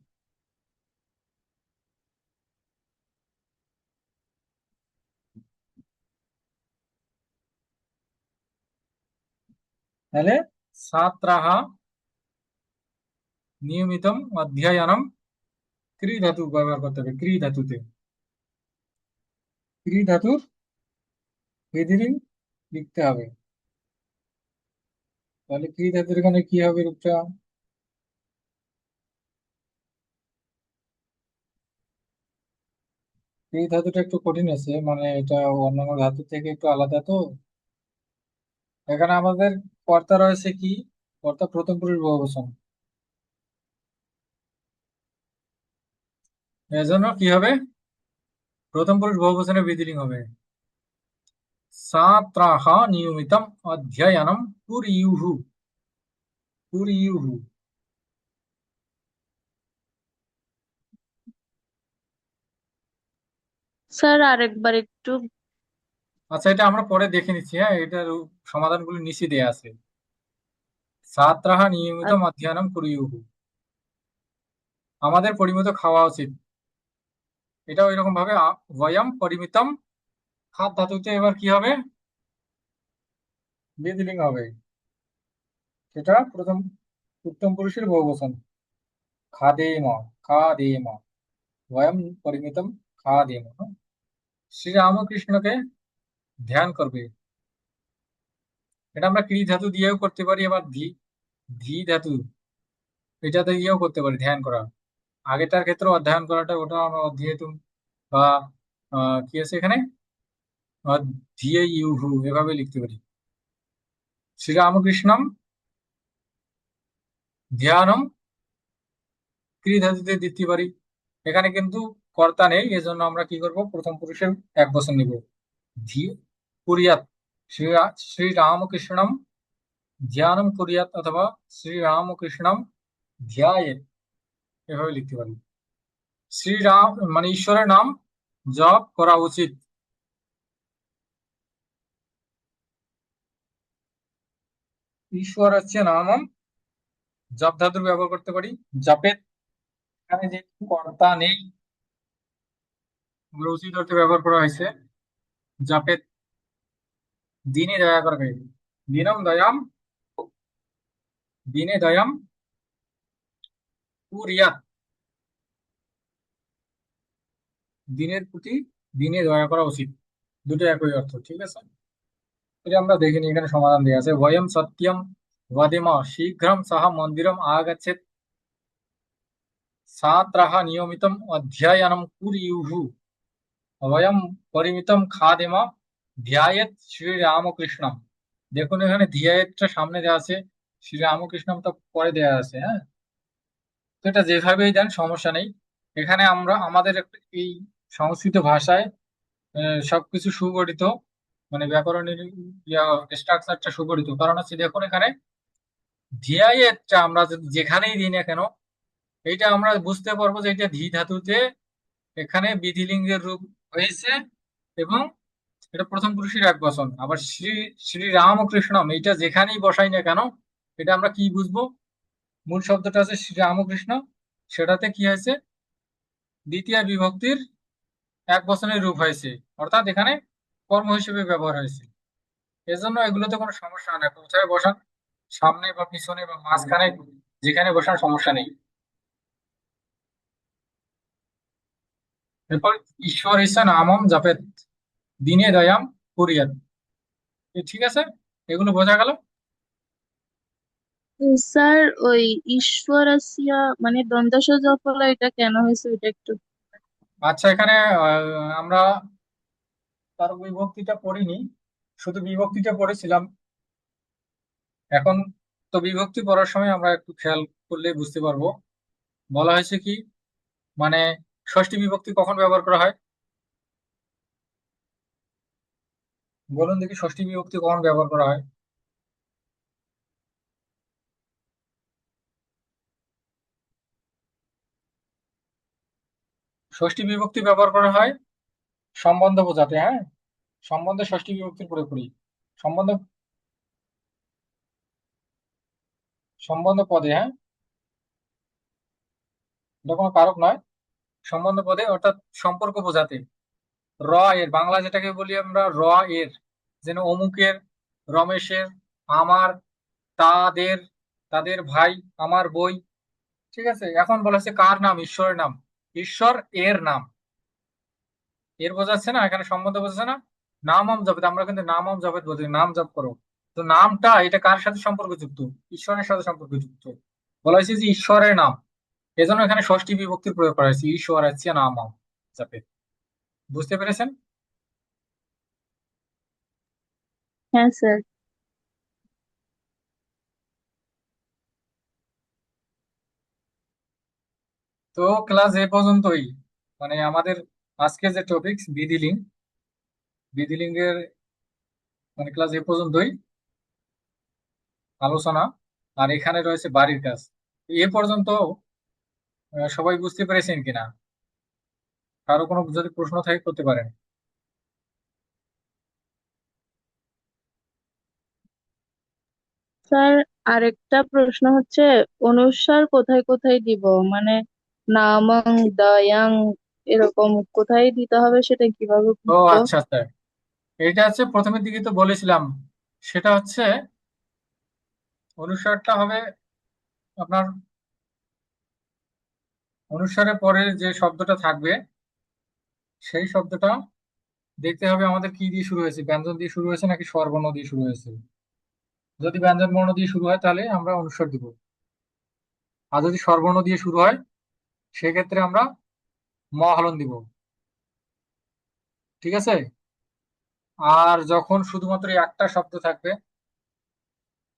তাহলে ছাত্রাহ নিয়মিতম অধ্যয়নম, ক্রি ধাতু ব্যবহার করতে হবে, ক্রি ধাতুতে, ক্রি ধাতুর বিধিলিঙ্গ লিখতে হবে। তাহলে ক্রি ধাতুর এখানে কি হবে রূপটা? ক্রি ধাতুটা একটু কঠিন আছে, মানে এটা অন্যান্য ধাতু থেকে একটু আলাদা। তো এখানে আমাদের কর্তা রয়েছে কি, কর্তা প্রথম পুরুষ বহুবচন, এজন্য কি হবে, প্রথম পুরুষ বহুবচনের বিধিলিঙ্গ হবে ছাত্রাহ নিয়মিতম অধ্যয়নম কুর্युः, কুর্युः। স্যার আরেকবার একটু। আচ্ছা, এটা আমরা পরে দেখে নিচ্ছি, হ্যাঁ, এটার সমাধানগুলো নিচে দেয়া আছে। ছাত্রাহ নিয়মিতম অধ্যয়নম কুর্युः, আমাদের পরিমিত খাওয়া উচিত, এটাও এরকম ভাবে বয়ম পরিমিতম, খাদ ধাতুতে এবার কি হবে, বিধিলিঙ্গ হবে, সেটা প্রথম উত্তম পুরুষের বহুবচন, খাদেম, খাদেম, বয়ম পরিমিতম খাদেম। শ্রীরামকৃষ্ণকে ধ্যান করবে, এটা আমরা ক্রি ধাতু দিয়েও করতে পারি, আবার ধি, ধি ধাতু এটাতে দিয়েও করতে পারি, ধ্যান করা। আগেটার ক্ষেত্রে অধ্যয়ন করাটা, ওটা আমরা অধ্যেতু বা কি আছে এখানে, ধিয়ে ইউহু এভাবে লিখতে পারি। শ্রীরামকৃষ্ণম ধ্যানম, ক্রি ধাতুতে দিতে পারি। এখানে কিন্তু কর্তা নেই, এজন্য আমরা কি করব, প্রথম পুরুষের এক বচন নিব, ধি কুরিয়াত, শ্রীরামকৃষ্ণম ধ্যানম কুরিয়াত, অথবা শ্রীরামকৃষ্ণম ধ্যায়েত, এভাবে লিখতে পারি। শ্রীরাম মানে ঈশ্বরের নাম জপ করা উচিত। ঈশ্বর হচ্ছে নামম, জপ ধাতুর ব্যবহার করতে পারি, জপেত, এখানে যে কর্তা নেই, আমরা উচিত অর্থে ব্যবহার করা হয়েছে যাতে দিনে দয়া করবে, দিনম দয়াম, দিনে দয়াম কুরিয়াত, দিনের প্রতি দিনে দয়া করা উচিত, দুটো একই অর্থ, ঠিক আছে। এটা আমরা দেখিনি, এখানে সমাধান দেওয়া আছে, বয়ম সত্যম वदेम शीघ्रं सः मन्दिरम् आगच्छेत् छात्राः नियमितम् अध्ययनं कुर्युः वयम परिमितम खादेम ध्यायेत् শ্রীরামকৃষ্ণম। দেখুন এখানে ধ্যায়েতটা সামনে দেওয়া আছে, শ্রীরামকৃষ্ণমটা পরে দেওয়া আছে, হ্যাঁ। তো এটা যেভাবেই দেন সমস্যা নেই। এখানে আমরা আমাদের এই সংস্কৃত ভাষায় সবকিছু সুগঠিত, মানে ব্যাকরণের স্ট্রাকচারটা সুগঠিত, কারণ হচ্ছে দেখুন এখানে ধিয়ায়েতটা আমরা যেখানেই দিই না কেন, এইটা আমরা বুঝতে পারবো যে এটা ধি ধাতুতে এখানে বিধিলিঙ্গের রূপ হয়েছে, এবং এটা প্রথম পুরুষের এক বচন। আবার শ্রী শ্রী রামকৃষ্ণম এইটা যেখানেই বসাই না কেন, এটা আমরা কি বুঝবো, মূল শব্দটা আছে শ্রী রামকৃষ্ণ, সেটাতে কি হয়েছে, দ্বিতীয় বিভক্তির এক বচনের রূপ হয়েছে, অর্থাৎ এখানে কর্ম হিসেবে ব্যবহার হয়েছে। এজন্য এগুলোতে কোনো সমস্যা হয় না, কোথায় বসান, সামনে বা পিছনে বা মাঝখানে, যেখানে বসান সমস্যা নেই। এরপর ঈশ্বর ইচ্ছা নামম জপেত, দিনে দয়াম কুরিয়াত, ঠিক আছে, এগুলো বোঝা গেল। স্যার ওই ঈশ্বরস্য মানে দ্বন্দ্বস ফলা এটা কেন হয়েছে ওইটা একটু। আচ্ছা, এখানে আমরা তার বিভক্তিটা পড়িনি, শুধু বিভক্তিটা পড়েছিলাম। এখন তো বিভক্তি পড়ার সময় আমরা একটু খেয়াল করলে বুঝতে পারবো। বলা হয়েছে কি, মানে ষষ্ঠী বিভক্তি কখন ব্যবহার করা হয়, বলুন দেখি, ষষ্ঠী বিভক্তি কখন ব্যবহার করা হয়। ষষ্ঠী বিভক্তি ব্যবহার করা হয় সম্বন্ধ বোঝাতে, হ্যাঁ, সম্বন্ধে ষষ্ঠী বিভক্তির প্রয়োগ করি। সম্বন্ধ, সম্বন্ধ পদে, হ্যাঁ, এটা কোনো কারক নয়, সম্বন্ধ পদে অর্থাৎ সম্পর্ক বোঝাতে। র এর বাংলা যেটাকে বলি আমরা র এর, যেন অমুকের, রমেশের, আমার, তাদের, তাদের ভাই, আমার বই, ঠিক আছে। এখন বলা হচ্ছে কার নাম, ঈশ্বরের নাম, ঈশ্বর এর নাম, এর বোঝাচ্ছে না, এখানে সম্বন্ধ বোঝাচ্ছে না। নামম জপেত, আমরা কিন্তু নামম জপেত বলছি, নাম জপ করো। তো নামটা এটা কার সাথে সম্পর্কযুক্ত, ঈশ্বরের সাথে সম্পর্কযুক্ত, বলা হয়েছে যে ঈশ্বরের নাম, এজন্য এখানে ষষ্ঠী বিভক্তির প্রয়োগ করা হয়েছে, ঈশ্বর আছে নামম জপেত। বুঝতে পেরেছেন? হ্যাঁ স্যার। তো ক্লাস এ পর্যন্তই, মানে আমাদের আজকে যে টপিক বিধিলিঙ্গ, বিধিলিঙ্গের মানে ক্লাস এ পর্যন্তই আলোচনা। আর এখানে রয়েছে বাড়ির কাজ। এ পর্যন্ত সবাই বুঝতে পেরেছেন কিনা, কারো কোনো যদি প্রশ্ন থাকে করতে পারেন। স্যার আরেকটা প্রশ্ন হচ্ছে অনুস্বার কোথায় কোথায় দিব, মানে নামং দয়াং এরকম কোথায় দিতে হবে সেটা কিভাবে ও বুঝবো? আচ্ছা আচ্ছা, এটা হচ্ছে প্রথমের দিকে তো বলেছিলাম, সেটা হচ্ছে অনুস্বারটা হবে আপনার, অনুস্বারের পরে যে শব্দটা থাকবে সেই শব্দটা দেখতে হবে আমাদের কি দিয়ে শুরু হয়েছে, ব্যঞ্জন দিয়ে শুরু হয়েছে নাকি স্বরবর্ণ দিয়ে শুরু হয়েছে। যদি ব্যঞ্জন বর্ণ দিয়ে শুরু হয় তাহলে আমরা অনুস্বার দিব, আর যদি স্বরবর্ণ দিয়ে শুরু হয় সেক্ষেত্রে আমরা ম হলন দিব, ঠিক আছে। আর যখন শুধুমাত্র একটা শব্দ থাকবে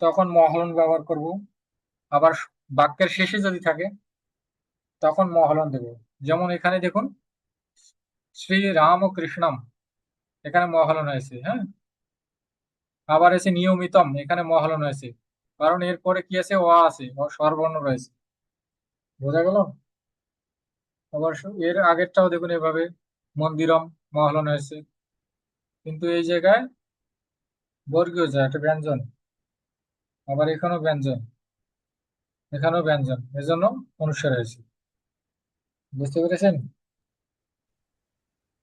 তখন ম হলন ব্যবহার করব। আবার বাক্যের শেষে যদি থাকে তখন ম হলন দেব। যেমন এখানে দেখুন, শ্রী রাম কৃষ্ণম, এখানে ম হলন হয়েছে, হ্যাঁ। আবার এসে নিয়মিতম, এখানে ম হলন হয়েছে, কারণ এরপরে কি আছে, অ আছে, স্বরবর্ণ রয়েছে, বোঝা গেল। আবার এর আগেরটাও দেখুন এভাবে, মন্দিরম, ম হলন হয়েছে, কিন্তু এই জায়গায় বর্গীয় যায় একটা ব্যঞ্জন, আবার এখানেও ব্যঞ্জন, এখানেও ব্যঞ্জন, এজন্য অনুসার হয়েছে। বুঝতে পেরেছেন?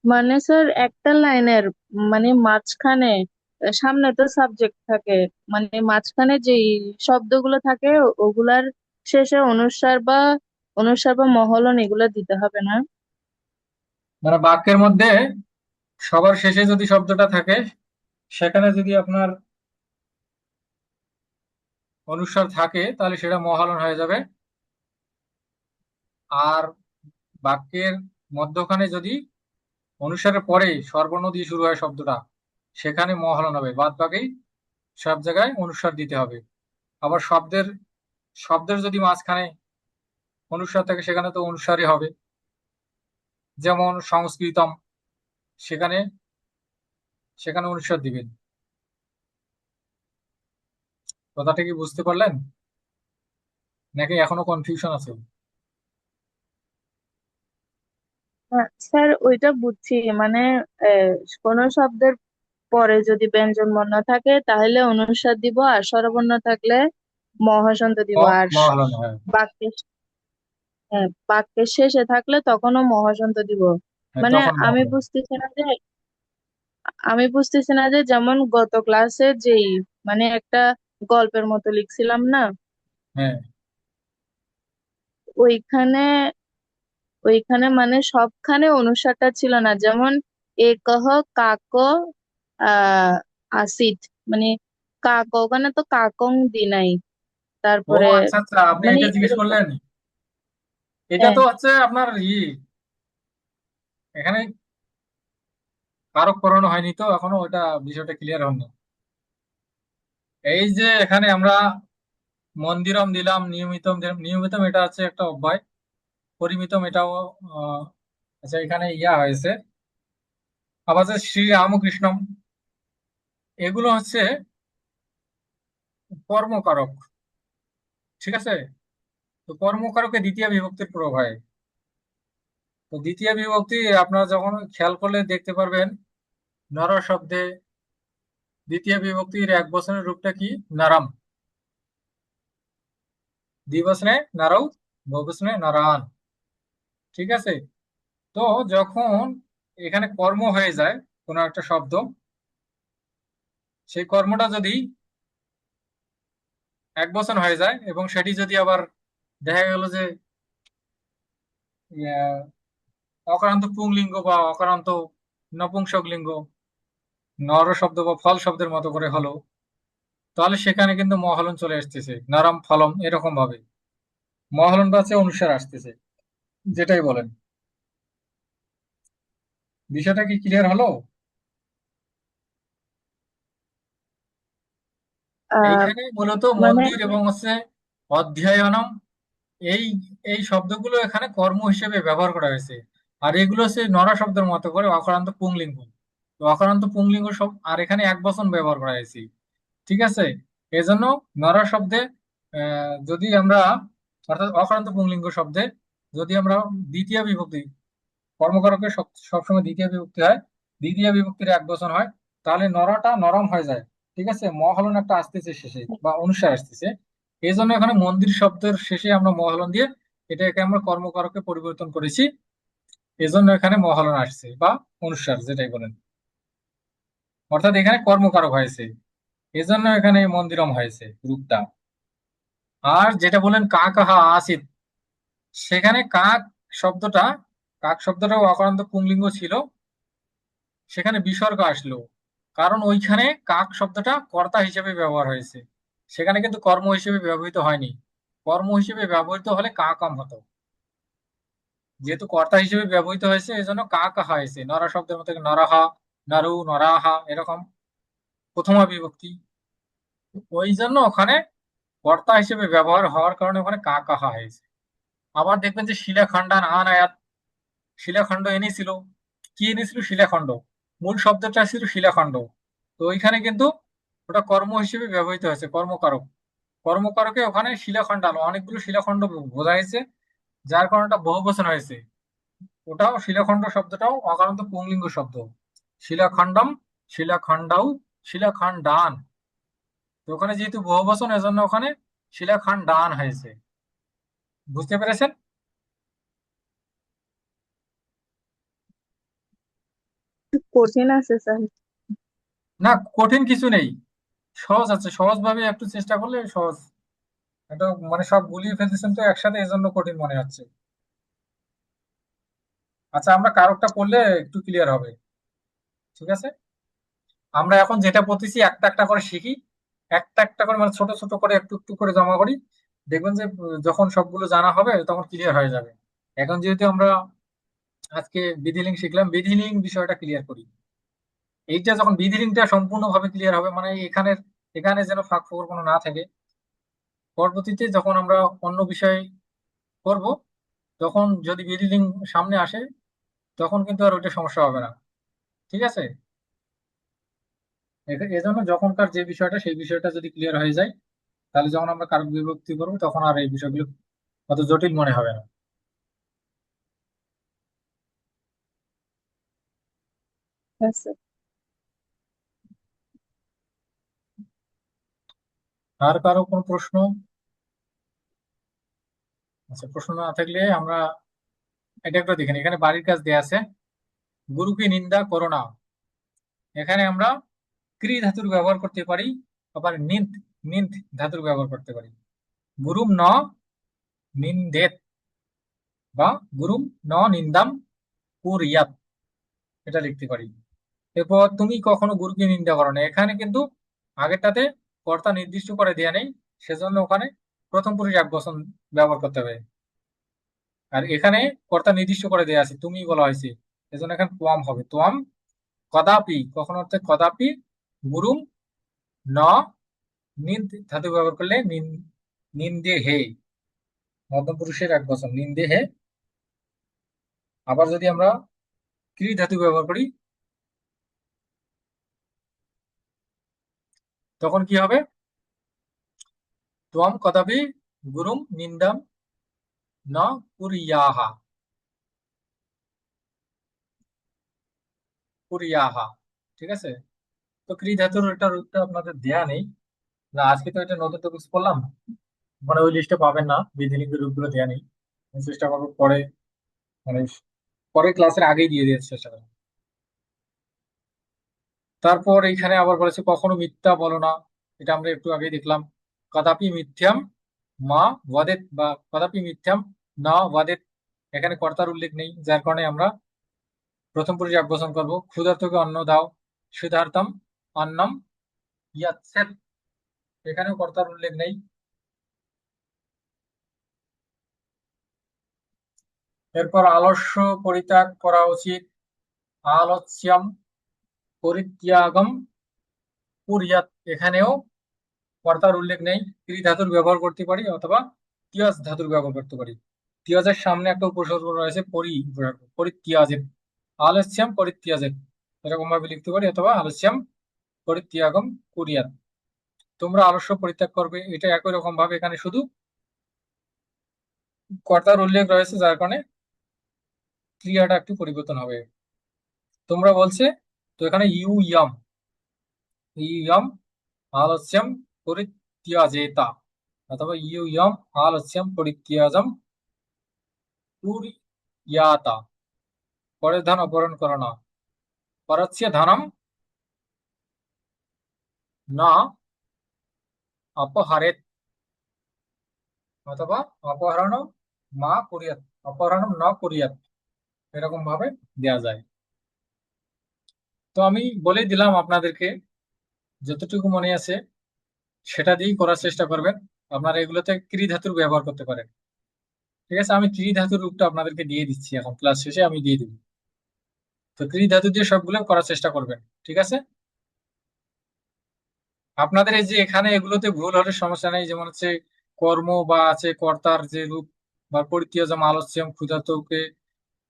মানে স্যার একটা লাইনের মানে মাঝখানে সামনে তো সাবজেক্ট থাকে, মানে মাঝখানে যেই শব্দগুলো থাকে ওগুলার শেষে অনুস্বার বা মহলন এগুলো দিতে হবে না? মানে বাক্যের মধ্যে সবার শেষে যদি শব্দটা থাকে, সেখানে যদি আপনার অনুস্বার থাকে তাহলে সেটা মহালন হয়ে যাবে। আর বাক্যের মধ্যখানে যদি অনুস্বারের পরে স্বরবর্ণ দিয়ে শুরু হয় শব্দটা, সেখানে মহালন হবে। বাদ বাকি সব জায়গায় অনুস্বার দিতে হবে। আবার শব্দের শব্দের যদি মাঝখানে অনুস্বার থাকে, সেখানে তো অনুস্বারই হবে। যেমন সংস্কৃতম, সেখানে সেখানে অনুস্বার দিবেন। কথাটা কি বুঝতে পারলেন, নাকি এখনো কনফিউশন আছে? হ্যাঁ, স্যার ওইটা বুঝছি, মানে কোনো শব্দের পরে যদি ব্যঞ্জন বর্ণ থাকে তাহলে অনুস্বার দিব, আর স্বরবর্ণ থাকলে মহাসন্ত দিব। আর মহালন হয়। বাক্যের বাক্যের শেষে থাকলে তখনও মহাসন্ত দিব। হ্যাঁ, মানে তখন আমি মহালন। বুঝতেছি না যে যেমন গত ক্লাসে যেই মানে একটা গল্পের মতো লিখছিলাম না, হ্যাঁ, ওইখানে ওইখানে মানে সবখানে অনুসারটা ছিল না। যেমন একহ কাক আহ আসিত, মানে কাক ওখানে তো কাকং দি নাই। ও তারপরে আচ্ছা আচ্ছা, আপনি মানে এটা জিজ্ঞেস এরকম। করলেন। এটা হ্যাঁ, তো হচ্ছে আপনার এখানে কারক করানো হয়নি তো এখনো, ওটা বিষয়টা ক্লিয়ার হয়নি। এই যে এখানে আমরা মন্দিরম দিলাম, নিয়মিতম দিলাম। নিয়মিতম এটা হচ্ছে একটা অব্যয়, পরিমিতম এটাও আহ, আচ্ছা এখানে ইয়া হয়েছে। আবার যে শ্রী রামকৃষ্ণম, এগুলো হচ্ছে কর্মকারক। ঠিক আছে? তো কর্মকারকে দ্বিতীয় বিভক্তির প্রয়োগ হয়। তো দ্বিতীয় বিভক্তি আপনারা যখন খেয়াল করলে দেখতে পারবেন, নর শব্দে দ্বিতীয় বিভক্তির এক বচনের রূপটা কি? নারাম। দ্বিবচনে নারৌ, বহুবচনে নারান। ঠিক আছে? তো যখন এখানে কর্ম হয়ে যায় কোনো একটা শব্দ, সেই কর্মটা যদি এক বচন হয়ে যায় এবং সেটি যদি আবার দেখা গেল যে আহ, অকারান্ত পুংলিঙ্গ বা অকারান্ত নপুংসক লিঙ্গ, নর শব্দ বা ফল শব্দের মতো করে হলো, তাহলে সেখানে কিন্তু মহালন চলে আসতেছে, নারাম ফলম এরকম ভাবে মহালন আছে অনুসার আসতেছে। যেটাই বলেন, বিষয়টা কি ক্লিয়ার হলো? আহ এইখানে মূলত মানে মন্দির এবং হচ্ছে অধ্যয়নম, এই এই শব্দগুলো এখানে কর্ম হিসেবে ব্যবহার করা হয়েছে। আর এগুলো হচ্ছে নরা শব্দের মতো করে অকারান্ত পুংলিঙ্গ। তো অকারান্ত পুংলিঙ্গ শব্দ আর এখানে এক বচন ব্যবহার করা হয়েছে। ঠিক আছে? এজন্য নরা শব্দে যদি আমরা, অর্থাৎ অকারান্ত পুংলিঙ্গ শব্দে যদি আমরা দ্বিতীয় বিভক্তি, কর্মকারকের সবসময় দ্বিতীয় বিভক্তি হয়, দ্বিতীয় বিভক্তির এক বচন হয়, তাহলে নরাটা নরম হয়ে যায়। ঠিক আছে? মহালন একটা আসতেছে শেষে বা অনুসার আসতেছে। এই জন্য এখানে মন্দির শব্দের শেষে আমরা মহালন দিয়ে এটাকে আমরা কর্মকারকে পরিবর্তন করেছি। এজন্য এখানে মহালন আসছে বা অনুসার যেটাই বলেন, অর্থাৎ এখানে কর্মকারক হয়েছে। এজন্য এখানে মন্দিরম হয়েছে রূপটা। আর যেটা বলেন কা কাহা আসিত, সেখানে কাক শব্দটা, কাক শব্দটাও অকারান্ত পুংলিঙ্গ ছিল, সেখানে বিসর্গ আসলো। কারণ ওইখানে কাক শব্দটা কর্তা হিসেবে ব্যবহার হয়েছে, সেখানে কিন্তু কর্ম হিসেবে ব্যবহৃত হয়নি। কর্ম হিসেবে ব্যবহৃত হলে কা কাম হতো। যেহেতু কর্তা হিসেবে ব্যবহৃত হয়েছে, এই জন্য কা কাহা হয়েছে। নরা শব্দের মধ্যে নরাহা, নারু, নরাহা এরকম প্রথমা বিভক্তি। ওই জন্য ওখানে কর্তা হিসেবে ব্যবহার হওয়ার কারণে ওখানে কা কাহা হয়েছে। আবার দেখবেন যে শিলাখণ্ডান আন আয়াত, শিলাখণ্ড এনেছিল। কি এনেছিল? শিলাখণ্ড। মূল শব্দটা ছিল শিলাখণ্ড। তো ওইখানে কিন্তু ওটা কর্ম হিসেবে ব্যবহৃত হয়েছে, কর্মকারক। কর্মকারকে ওখানে শিলাখণ্ড আলো, অনেকগুলো শিলাখণ্ড বোঝা হয়েছে, যার কারণে ওটা বহুবচন হয়েছে। ওটাও শিলাখণ্ড শব্দটাও অকারান্ত পুংলিঙ্গ শব্দ। শিলাখণ্ডম, শিলাখণ্ডাও, শিলাখণ্ডান। তো ওখানে যেহেতু বহুবচন, এজন্য ওখানে শিলাখণ্ডান হয়েছে। বুঝতে পেরেছেন? কঠিন আছে স্যার। না, কঠিন কিছু নেই, সহজ আছে, সহজ ভাবে একটু চেষ্টা করলে সহজ। এটা মানে সব গুলিয়ে ফেলতেছেন তো একসাথে, এজন্য কঠিন মনে হচ্ছে। আচ্ছা, আমরা কারকটা করলে একটু ক্লিয়ার হবে, ঠিক আছে? আমরা এখন যেটা পড়তেছি একটা একটা করে শিখি, একটা একটা করে মানে ছোট ছোট করে একটু একটু করে জমা করি। দেখবেন যে যখন সবগুলো জানা হবে তখন ক্লিয়ার হয়ে যাবে। এখন যেহেতু আমরা আজকে বিধিলিঙ্গ শিখলাম, বিধিলিঙ্গ বিষয়টা ক্লিয়ার করি। এইটা যখন বিধিলিঙ্গটা সম্পূর্ণভাবে ক্লিয়ার হবে, মানে এখানে যেন ফাঁক ফোকর কোনো না থাকে, পরবর্তীতে যখন আমরা অন্য বিষয় করব, তখন যদি বিধিলিঙ্গ সামনে আসে তখন কিন্তু আর ওইটা সমস্যা হবে না, ঠিক আছে? এজন্য যখনকার যে বিষয়টা সেই বিষয়টা যদি ক্লিয়ার হয়ে যায়, তাহলে যখন আমরা কারক বিভক্তি করবো তখন আর এই বিষয়গুলো অত জটিল মনে হবে না। হ্যাঁ স্যার। আর কারো কোনো প্রশ্ন? আচ্ছা, প্রশ্ন না থাকলে আমরা এটা একটু দেখেন। এখানে বাড়ির কাজ দেয়া আছে, গুরুকে নিন্দা করো না। এখানে আমরা ক্রি ধাতুর ব্যবহার করতে পারি, আবার নিন্দ নিন্দ ধাতুর ব্যবহার করতে পারি। গুরুম ন নিন্দেত বা গুরুম ন নিন্দাম কুরিয়াত, এটা লিখতে পারি। এরপর তুমি কখনো গুরুকে নিন্দা করো না, এখানে কিন্তু আগেরটাতে কর্তা নির্দিষ্ট করে দেয়া নেই, সেজন্য ওখানে প্রথম পুরুষ একবচন ব্যবহার করতে হবে। আর এখানে কর্তা নির্দিষ্ট করে দেয়া আছে, তুমি বলা হয়েছে, এজন্য এখানে তোয়াম হবে। তোয়াম কদাপি, কখনো অর্থে কদাপি গুরুম ন নিন্দ ধাতু ব্যবহার করলে নিন্দে হে, মধ্যম পুরুষের একবচন নিন্দে হে। আবার যদি আমরা ক্রি ধাতু ব্যবহার করি তখন কি হবে? ত্বম কদাপি গুরুম নিন্দাম ন কুরিয়াহা, কুরিয়াহা, ঠিক আছে? তো ক্রি ধাতুর এটা রূপটা আপনাদের দেয়া নেই না, আজকে তো এটা নতুন টপিক পড়লাম, মানে ওই লিস্টে পাবেন না, বিধিলিঙ্গের রূপগুলো দেয়া নেই। আমি চেষ্টা করবো পরে, মানে পরের ক্লাসের আগেই দিয়ে দিতে চেষ্টা করবো। তারপর এইখানে আবার বলেছে কখনো মিথ্যা বলো না, এটা আমরা একটু আগেই দেখলাম। কদাপি মিথ্যাম মা ওয়াদেত বা কদাপি মিথ্যাম না ওয়াদেত, এখানে কর্তার উল্লেখ নেই, যার কারণে আমরা প্রথম পুরুষ একবচন করবো। ক্ষুধার্তকে অন্ন দাও, সুধার্তম অন্নম ইয়াৎসেত, এখানেও কর্তার উল্লেখ নেই। এরপর আলস্য পরিত্যাগ করা উচিত, আলস্যম পরিত্যাগম কুর্যাৎ, এখানেও কর্তার উল্লেখ নেই। ক্রি ধাতুর ব্যবহার করতে পারি অথবা তিয়াজ ধাতুর ব্যবহার করতে পারি। তিয়াজের সামনে একটা উপসর্গ রয়েছে উপসর্গ, পরিত্যাজের, আলস্যম পরিত্যাজের, এরকম ভাবে লিখতে পারি, অথবা আলস্যম পরিত্যাগম কুর্যাৎ, তোমরা আলস্য পরিত্যাগ করবে, এটা একই রকম ভাবে এখানে শুধু কর্তার উল্লেখ রয়েছে, যার কারণে ক্রিয়াটা একটু পরিবর্তন হবে। তোমরা বলছে তো এখানে ইউ ইয়াম, ইয়াম আলস্যম পরিত্যাজেতা, অথবা ইউ ইয়াম আলস্যম পরিত্যাজম কুর্যাতা। পরের ধান অপহরণ করো না, পরস্য ধনম না অপহরেত, অথবা অপহরণ মা কুরিয়াত, অপহরণম ন কুরিয়াত, এরকম ভাবে দেয়া যায়। তো আমি বলে দিলাম আপনাদেরকে, যতটুকু মনে আছে সেটা দিয়েই করার চেষ্টা করবেন। আপনারা এগুলোতে ক্রি ধাতুর ব্যবহার করতে পারেন, ঠিক আছে? আমি ক্রি ধাতুর রূপটা আপনাদেরকে দিয়ে দিচ্ছি, এখন ক্লাস শেষে আমি দিয়ে দিব। তো ক্রি ধাতু দিয়ে সবগুলো করার চেষ্টা করবেন, ঠিক আছে? আপনাদের এই যে এখানে এগুলোতে ভুল হলে সমস্যা নেই, যেমন হচ্ছে কর্ম বা আছে কর্তার যে রূপ বা পরিত্যাজম আলস্যম ক্ষুধার্তকে,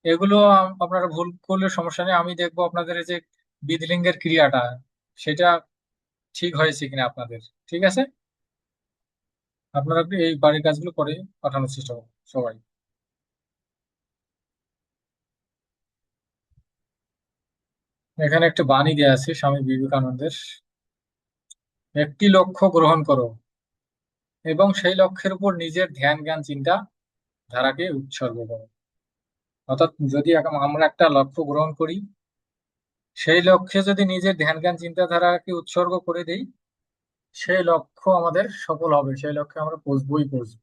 এগুলো আপনারা ভুল করলে সমস্যা নেই, আমি দেখবো আপনাদের এই যে বিধিলিঙ্গের ক্রিয়াটা সেটা ঠিক হয়েছে কিনা আপনাদের, ঠিক আছে? আপনারা একটু এই বাড়ির কাজগুলো করে পাঠানোর চেষ্টা করুন সবাই। এখানে একটা বাণী দেয়া আছে স্বামী বিবেকানন্দের, একটি লক্ষ্য গ্রহণ করো এবং সেই লক্ষ্যের উপর নিজের ধ্যান জ্ঞান চিন্তা ধারাকে উৎসর্গ করো। অর্থাৎ যদি আমরা একটা লক্ষ্য গ্রহণ করি, সেই লক্ষ্যে যদি নিজের ধ্যান জ্ঞান চিন্তাধারাকে উৎসর্গ করে দেই, সেই লক্ষ্য আমাদের সফল হবে, সেই লক্ষ্যে আমরা পৌঁছবই পৌঁছবো।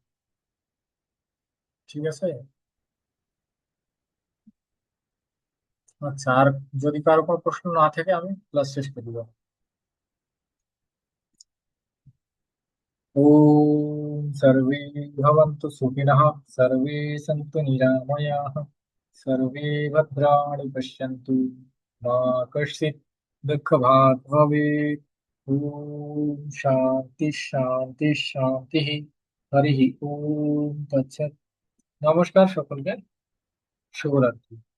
ঠিক আছে। আচ্ছা, আর যদি কারো কোনো প্রশ্ন না থাকে আমি ক্লাস শেষ করে দিব। ওম सर्वे भवन्तु सुखिनः, सर्वे सन्तु निरामयाः, सर्वे भद्राणि पश्यन्तु, मा कश्चित् दुःखभाग् भवेत्। ओम शांति शांति शांति। हरि ओम तत्सत्। নমস্কার সকলকে, শুভরাত্রি।